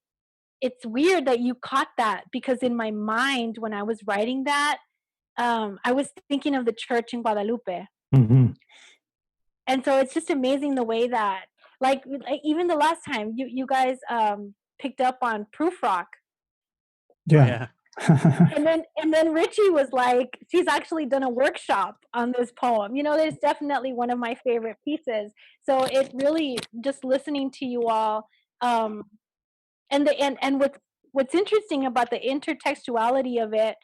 it's weird that you caught that, because in my mind when I was writing that, I was thinking of the church in Guadalupe. Mm-hmm. And so it's just amazing the way that, like even the last time you guys picked up on proof rock. Yeah. And then Richie was like, she's actually done a workshop on this poem. There's definitely one of my favorite pieces. So it really, just listening to you all, um and what's interesting about the intertextuality of it,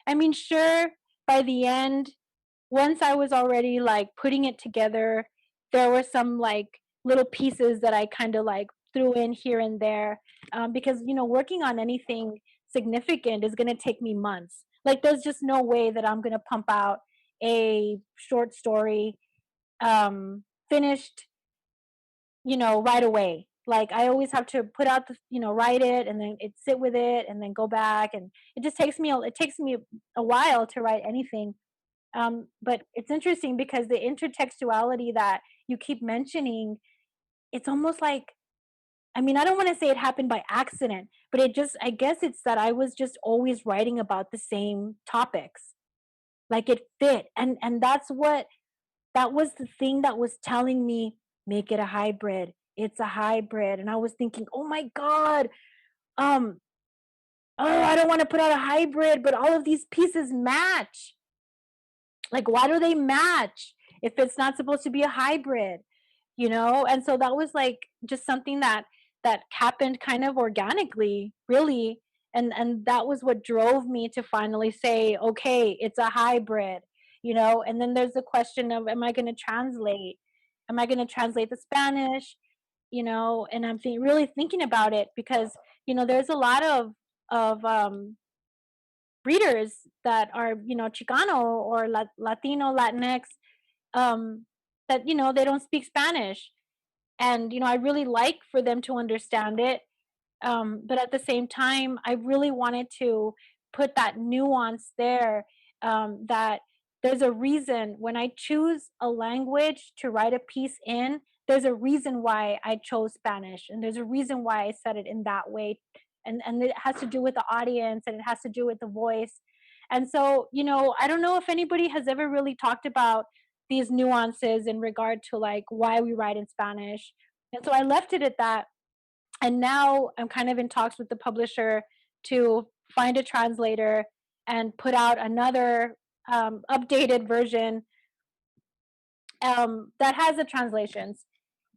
I mean, sure, by the end, once I was already like putting it together, there were some like little pieces that I kind of like threw in here and there, because working on anything significant is going to take me months. Like, there's just no way that I'm going to pump out a short story, finished, right away. Like, I always have to put out write it, and then sit with it, and then go back, and it just takes me a while to write anything. But it's interesting because the intertextuality that you keep mentioning, it's almost like, I mean, I don't want to say it happened by accident, but I guess it's that I was just always writing about the same topics. Like, it fit. And that was the thing that was telling me, make it a hybrid. It's a hybrid. And I was thinking, oh my God, um, oh, I don't want to put out a hybrid, but all of these pieces match. Like, why do they match if it's not supposed to be a hybrid? And so that was like just something that happened kind of organically, really. And that was what drove me to finally say, okay, it's a hybrid. And then there's the question of, am I going to translate? Am I going to translate the Spanish? And I'm really thinking about it, because there's a lot of readers that are Chicano or Latino, Latinx, um, that they don't speak Spanish, and I really like for them to understand it, but at the same time, I really wanted to put that nuance there, that there's a reason when I choose a language to write a piece in. There's a reason why I chose Spanish, and there's a reason why I said it in that way, and it has to do with the audience, and it has to do with the voice. And so, I don't know if anybody has ever really talked about these nuances in regard to like why we write in Spanish. And so I left it at that. And now I'm kind of in talks with the publisher to find a translator and put out another, updated version, that has the translations.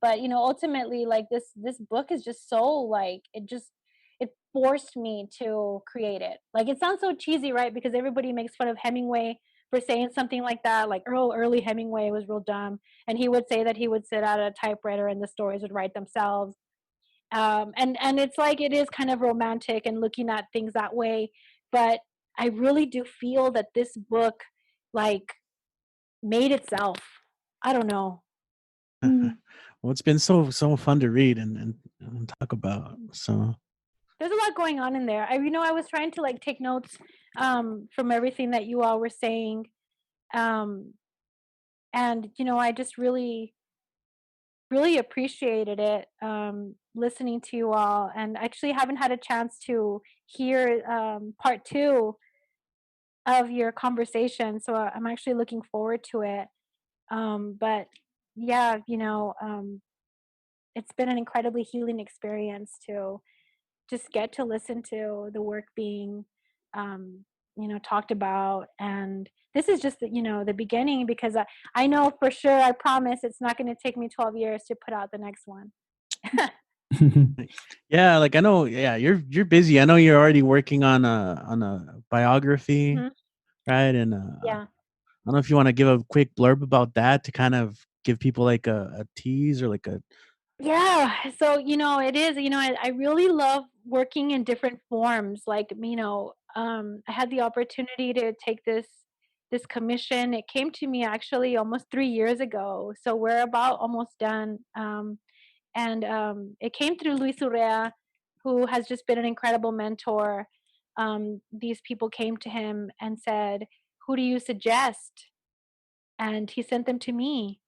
But ultimately, like, this book is just so, like, it forced me to create it. Like, it sounds so cheesy, right? Because everybody makes fun of Hemingway for saying something like that. Like, early Hemingway was real dumb, and he would say that he would sit at a typewriter and the stories would write themselves. And it's like, it is kind of romantic and looking at things that way, but I really do feel that this book, like, made itself. I don't know. Well, it's been so fun to read and talk about. So There's a lot going on in there. I was trying to like take notes, from everything that you all were saying, um, and I just really appreciated it, listening to you all, and actually haven't had a chance to hear, part two. of your conversation. So I'm actually looking forward to it. But yeah, it's been an incredibly healing experience to just get to listen to the work being, um, talked about. And this is just the beginning, because I know for sure, I promise it's not going to take me 12 years to put out the next one. Yeah, like I know, yeah, you're busy. I know you're already working on a biography, Mhm. right? And Yeah. I don't know if you want to give a quick blurb about that to kind of give people like a tease or like a Yeah. So, it is, I really love working in different forms. Like, I had the opportunity to take this commission. It came to me actually almost 3 years ago. So we're about almost done. And it came through Luis Urrea, who has just been an incredible mentor. These people came to him and said, "Who do you suggest?" And he sent them to me,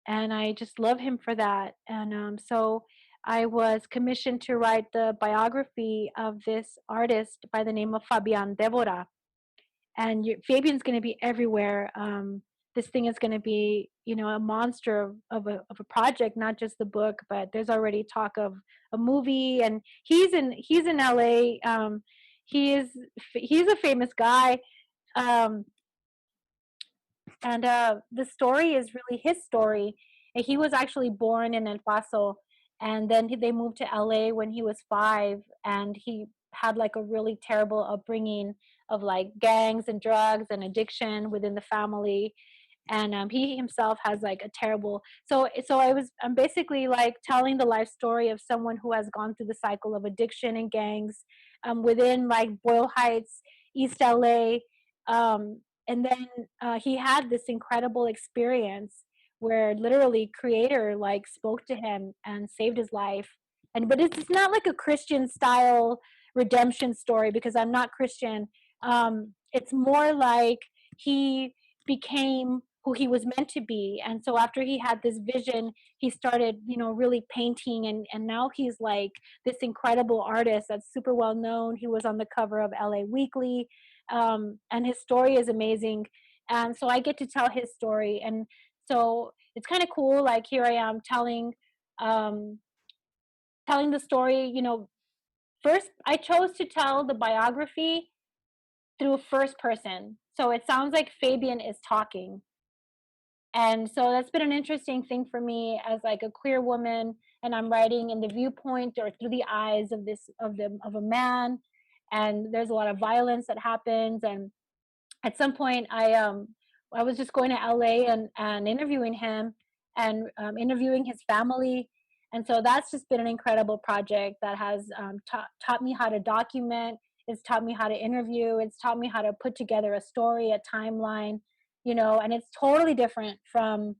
and I just love him for that. And so I was commissioned to write the biography of this artist by the name of Fabian Devora. And Fabian's going to be everywhere. This thing is going to be, a monster of a project, not just the book, but there's already talk of a movie. And he's in LA. He's a famous guy. Um, and the story is really his story. And he was actually born in El Paso, and then they moved to LA when he was 5, and he had like a really terrible upbringing of like gangs and drugs and addiction within the family. And he himself has like a terrible, I'm basically like telling the life story of someone who has gone through the cycle of addiction and gangs, within like Boyle Heights, East LA. And then he had this incredible experience where literally creator like spoke to him and saved his life. And but it's not like a Christian style redemption story, because I'm not Christian. It's more like he became who he was meant to be. And so after he had this vision, he started, really painting, and now he's like this incredible artist that's super well known. He was on the cover of LA Weekly. And his story is amazing. And so I get to tell his story. And so it's kind of cool. Like here I am um, telling the story. First I chose to tell the biography through first person. So it sounds like Fabian is talking. And so that's been an interesting thing for me as like a queer woman, and I'm writing in the viewpoint or through the eyes of a man. And there's a lot of violence that happens. And at some point I was just going to LA and interviewing him, and interviewing his family. And so that's just been an incredible project that has taught me how to document. It's taught me how to interview. It's taught me how to put together a story, a timeline, and it's totally different from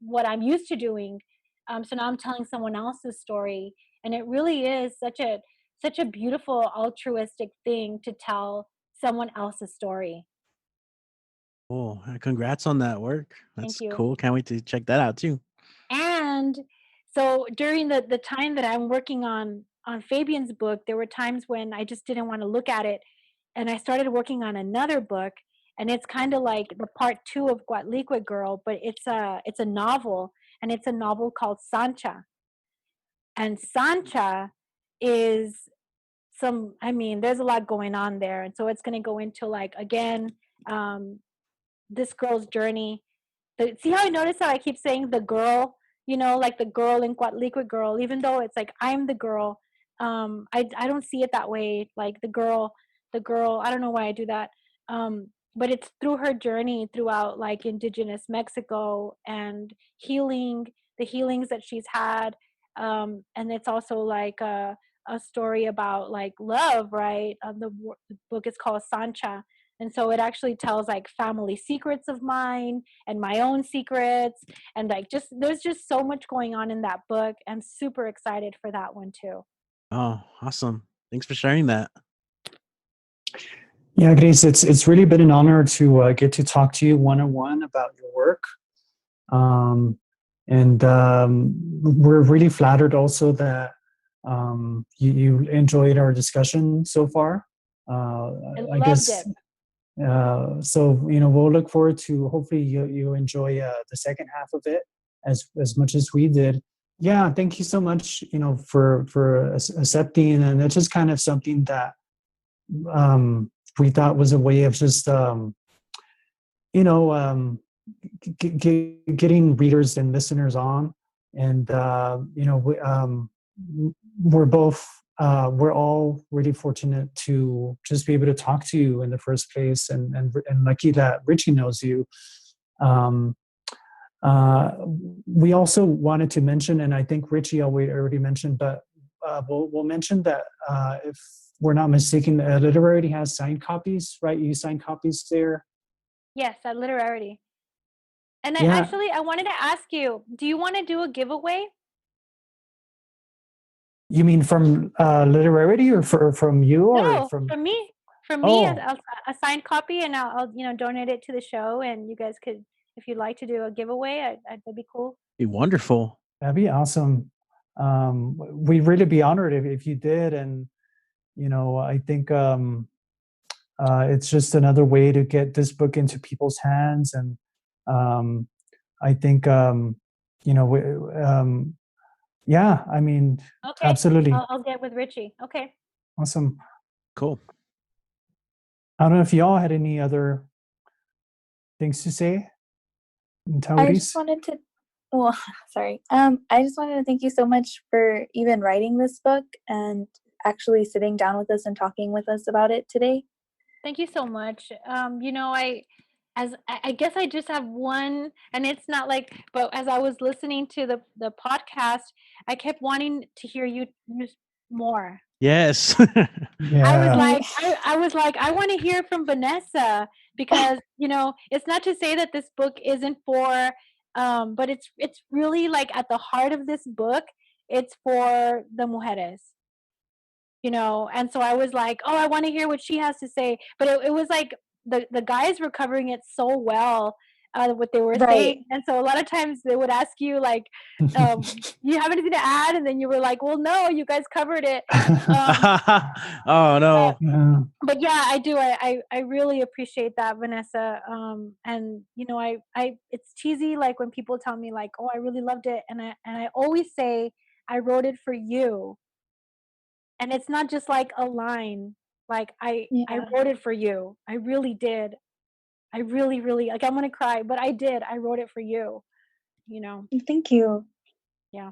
what I'm used to doing. So now I'm telling someone else's story, and it really is such a beautiful altruistic thing to tell someone else's story. oh, congrats on that work. Thank That's you. cool. Can't wait to check that out too. And so during the time that I'm working on Fabian's book, there were times when I just didn't want to look at it, and I started working on another book, and it's kind of like the part 2 of Coatlicue Girl, but it's a novel, and it's a novel called Sancha. And Sancha is there's a lot going on there. And so it's going to go into like, again, um, this girl's journey. See how I notice how I keep saying the girl, like the girl in Coatlicue Girl, even though it's like I'm the girl. I don't see it that way. Like the girl, I don't know why I do that. But it's through her journey throughout like indigenous Mexico and the healings that she's had. And it's also like a story about like love, right? The book is called Sancha. And so it actually tells like family secrets of mine and my own secrets. And like there's just so much going on in that book. I'm super excited for that one too. Oh, awesome. Thanks for sharing that. Yeah, Gris, it's really been an honor to get to talk to you one-on-one about your work. And we're really flattered also that you enjoyed our discussion so far. I I loved guess. it. So we'll look forward to hopefully you enjoy the second half of it as much as we did. Yeah, thank you so much for accepting, and it's just kind of something that we thought was a way of just you know getting readers and listeners on, and we're both we're all really fortunate to just be able to talk to you in the first place, and lucky that Richie knows you. Um, we also wanted to mention, and I think Richie already mentioned, but we'll mention that if we're not mistaken, Literary has signed copies, right? You signed copies there. Yes, at Literary. And Yeah. I wanted to ask you, do you want to do a giveaway? You mean from Literary, or from you, or No, from? from me. From me, Oh, a signed copy, and I'll donate it to the show, and you guys could, if you'd like to do a giveaway, that'd be cool. Be wonderful. that'd be awesome. We'd really be honored if you did, and I think it's just another way to get this book into people's hands, and I think yeah, I mean, Okay, absolutely I'll get with Richie. Okay. awesome. Cool. I don't know if y'all had any other things to say. I just wanted to, well, sorry. I just wanted to thank you so much for even writing this book and actually sitting down with us and talking with us about it today. Thank you so much. I guess I just have one, and it's not like, but as I was listening to the podcast, I kept wanting to hear you use more. Yes. Yeah. I was like, I want to hear from Vanessa, because it's not to say that this book isn't for, but it's really like at the heart of this book, it's for the mujeres. And so I was like, oh, I want to hear what she has to say. But it was like the guys were covering it so well, what they were Right. saying. And so a lot of times they would ask you, like, you have anything to add? And then you were like, well, no, you guys covered it. Oh no. Yeah. But yeah, I do. I really appreciate that, Vanessa. And I it's cheesy, like when people tell me like, oh, I really loved it. And I always say, I wrote it for you. And it's not just like a line. Like I Yeah. wrote it for you. I really did. I really, really, like, I'm gonna cry, but I did. I wrote it for you. Thank you. Yeah.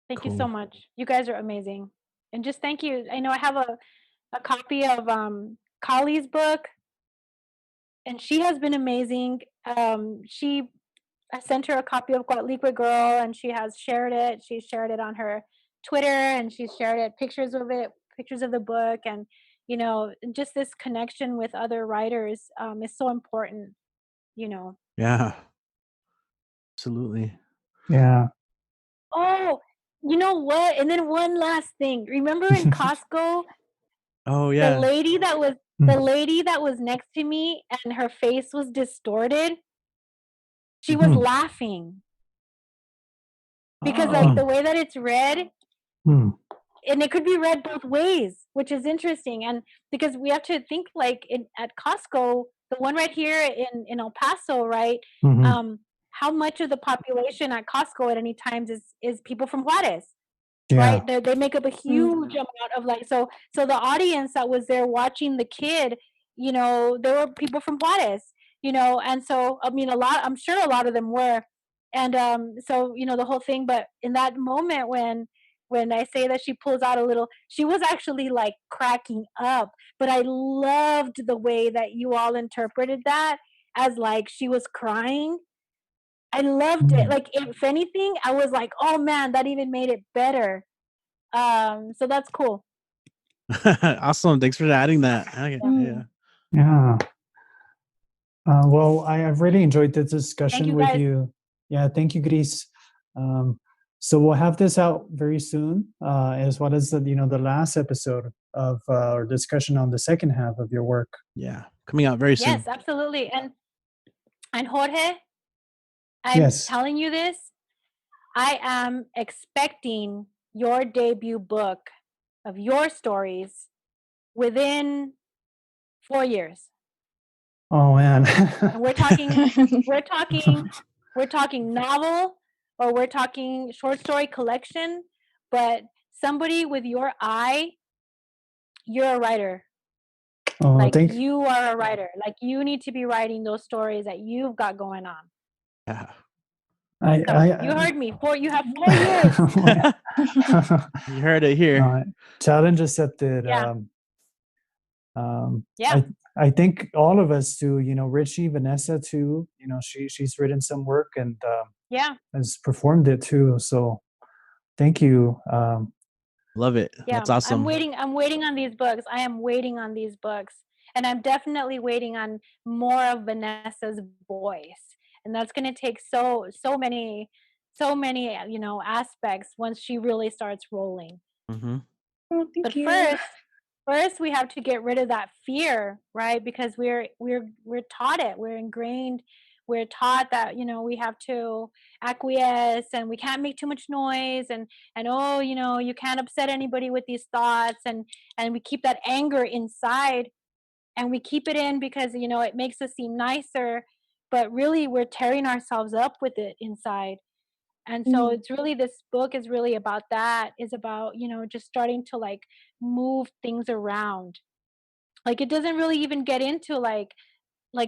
Thank you Cool. so much. You guys are amazing. And just thank you. I know I have a copy of Kali's book, and she has been amazing. I sent her a copy of Coatlicue Girl, and she has shared it. She shared it on her Twitter, and she's shared pictures of the book, and just this connection with other writers is so important. Yeah. Absolutely. Yeah. Oh, you know what? And then one last thing. Remember in Costco, Oh the yeah. lady that was next to me, and her face was distorted. She was Mhm. laughing because, Oh. like, the way that it's read, Hmm. and it could be read both ways, which is interesting. And because we have to think, like, at Costco, the one right here in El Paso, right? Mhm. How much of the population at Costco at any times is people from Juarez, Yeah. right? They make up a huge amount of, like, so the audience that was there watching the kid, there were people from Juarez, and so I mean, I'm sure a lot of them were, and so the whole thing. But in that moment when I say that she pulls out a little, she was actually like cracking up. But I loved the way that you all interpreted that as like she was crying. I loved it. Like, if anything, I was like, oh man, that even made it better. So that's cool. Awesome. Thanks for adding that. Yeah. Yeah. Well, I've really enjoyed the discussion you, with guys. you. Yeah, thank you, Gris. So we'll have this out very soon, as well as the last episode of our discussion on the second half of your work. Yeah. Coming out very soon. Yes, absolutely. And Jorge, I'm Yes. telling you this. I am expecting your debut book of your stories within 4 years. Oh man. And we're talking novel, or we're talking short story collection, but somebody with your eye, you're a writer. Oh, Like thank you are a writer. Like you need to be writing those stories that you've got going on. Yeah. You heard me. You have 4 years. You heard it here. Challenge accepted. Yeah. Yeah. I think all of us do, Richie, Vanessa too, she's written some work and has performed it too. So thank you. Love it. Yeah. That's awesome. I'm waiting on these books. I am waiting on these books. And I'm definitely waiting on more of Vanessa's voice. And that's going to take so many, aspects once she really starts rolling. Mm-hmm. Oh, thank But you. first we have to get rid of that fear, right? Because we're taught it. We're ingrained. We're taught that, we have to acquiesce and we can't make too much noise and oh, you can't upset anybody with these thoughts, and we keep that anger inside, and we keep it in because, it makes us seem nicer, but really we're tearing ourselves up with it inside. And so it's really, this book is really about that, is about, just starting to like move things around. Like it doesn't really even get into like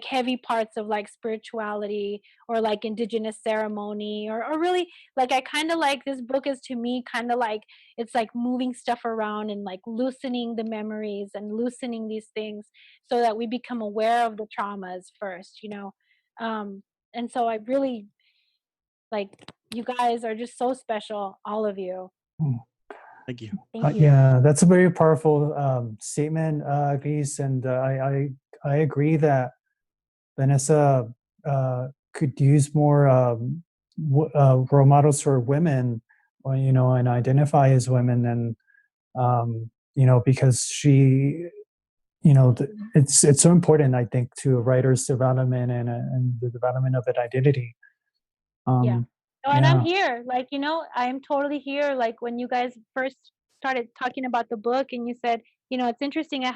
heavy parts of like spirituality or like indigenous ceremony, or really, like I kind of like, this book is to me kind of like, it's like moving stuff around and like loosening the memories and loosening these things so that we become aware of the traumas first, and so I really, like, you guys are just so special, all of you. Thank you. Thank you. Yeah, that's a very powerful statement, Gris, and I agree that Vanessa could use more role models for women, or, and identify as women, and because she, it's so important, I think, to a writer's development and the development of an identity. Yeah. Oh, and I'm here, like, I'm totally here. Like when you guys first started talking about the book, and you said, it's interesting. I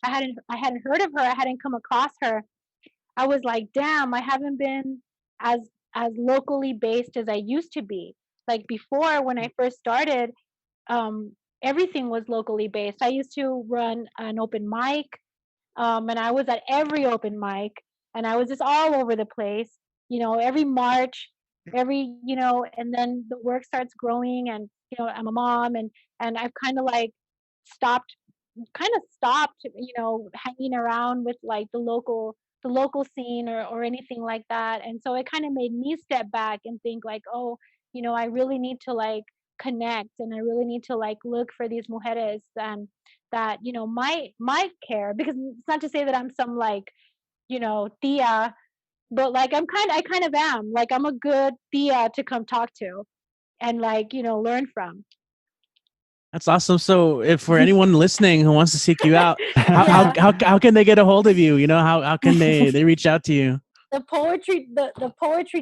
hadn't heard of her. I hadn't come across her. I was like, damn, I haven't been as locally based as I used to be. Like before, when I first started, everything was locally based. I used to run an open mic, and I was at every open mic, and I was just all over the place. Every March, and then the work starts growing, and I'm a mom, and I've kind of like stopped hanging around with like the local scene, or anything like that. And so it kind of made me step back and think like, oh, I really need to like connect, and I really need to like look for these mujeres and that, might care, because it's not to say that I'm some like, tia, but like I kind of am, like I'm a good tia to come talk to and like, learn from. That's awesome. So, if for anyone listening who wants to seek you out, Yeah. how can they get a hold of you? How can they reach out to you? The poetry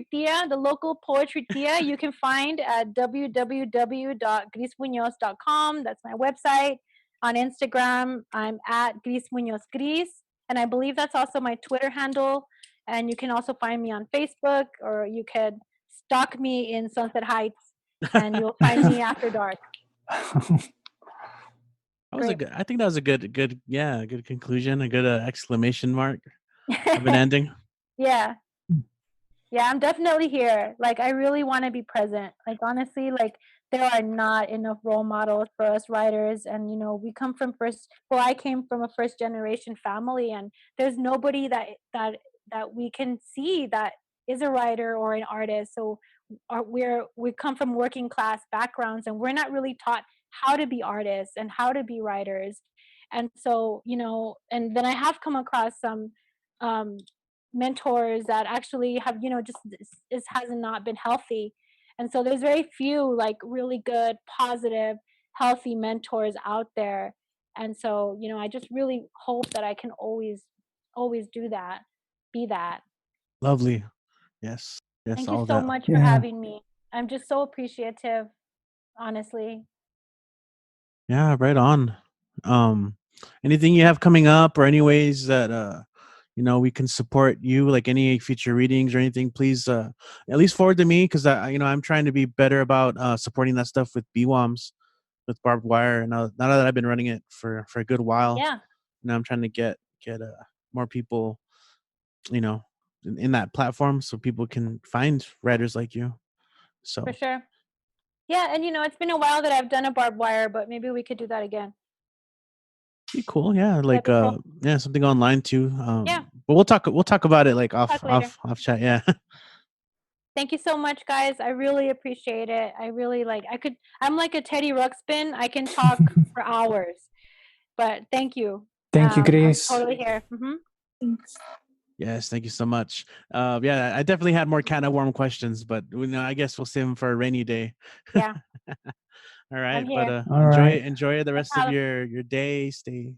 tia, the local poetry tia, you can find at www.grismuñoz.com. That's my website. On Instagram, I'm at Gris Muñoz Gris, and I believe that's also my Twitter handle. And you can also find me on Facebook, or you could stalk me in Sunset Heights, and you'll find me after dark. I think that was a good conclusion, a good exclamation mark of an ending. Yeah, I'm definitely here. Like I really want to be present. Like honestly, like there are not enough role models for us writers, and I came from a first generation family, and there's nobody that we can see that is a writer or an artist. So we come from working class backgrounds, and we're not really taught how to be artists and how to be writers. And so, and then I have come across some mentors that actually have, just this has not been healthy. And so there's very few like really good, positive, healthy mentors out there. And so, I just really hope that I can always do that, be that. Lovely. Yes. Thank all you so that. much for having me. I'm just so appreciative, honestly. Yeah, right on. anything you have coming up, or any ways that we can support you, like any future readings or anything, please at least forward to me, because I'm trying to be better about supporting that stuff with BWOMs, with barbed wire. And now that I've been running it for a good while, Yeah. I'm trying to get more people, in that platform, so people can find writers like you. So For sure. Yeah, and it's been a while that I've done a barbed wire, but maybe we could do that again. be cool. Yeah, like be cool. something online too. Yeah. But we'll talk about it, like Talk later. off chat. Yeah. Thank you so much, guys. I really appreciate it. I really I'm like a Teddy Ruxpin. I can talk for hours. But thank you. Thank you, Gris. I'm totally here. Thanks. Yes, thank you so much. Yeah, I definitely had more kind of warm questions, but I guess we'll save them for a rainy day. Yeah. All right, here. but All right. enjoy the rest of your day. Stay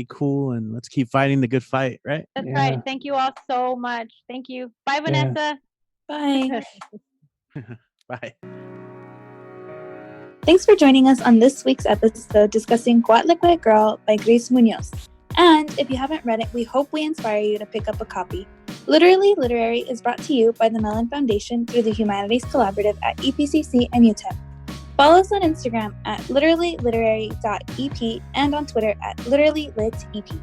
cool, and let's keep fighting the good fight, right? That's Yeah. right. Thank you all so much. Thank you. Bye, Vanessa. Bye. Bye. Thanks for joining us on this week's episode discussing Coatlicue Girl by Gris Muñoz. And if you haven't read it, we hope we inspire you to pick up a copy. Literally Literary is brought to you by the Mellon Foundation through the Humanities Collaborative at EPCC and UTEP. Follow us on Instagram at literallyliterary.ep and on Twitter at literallylitep.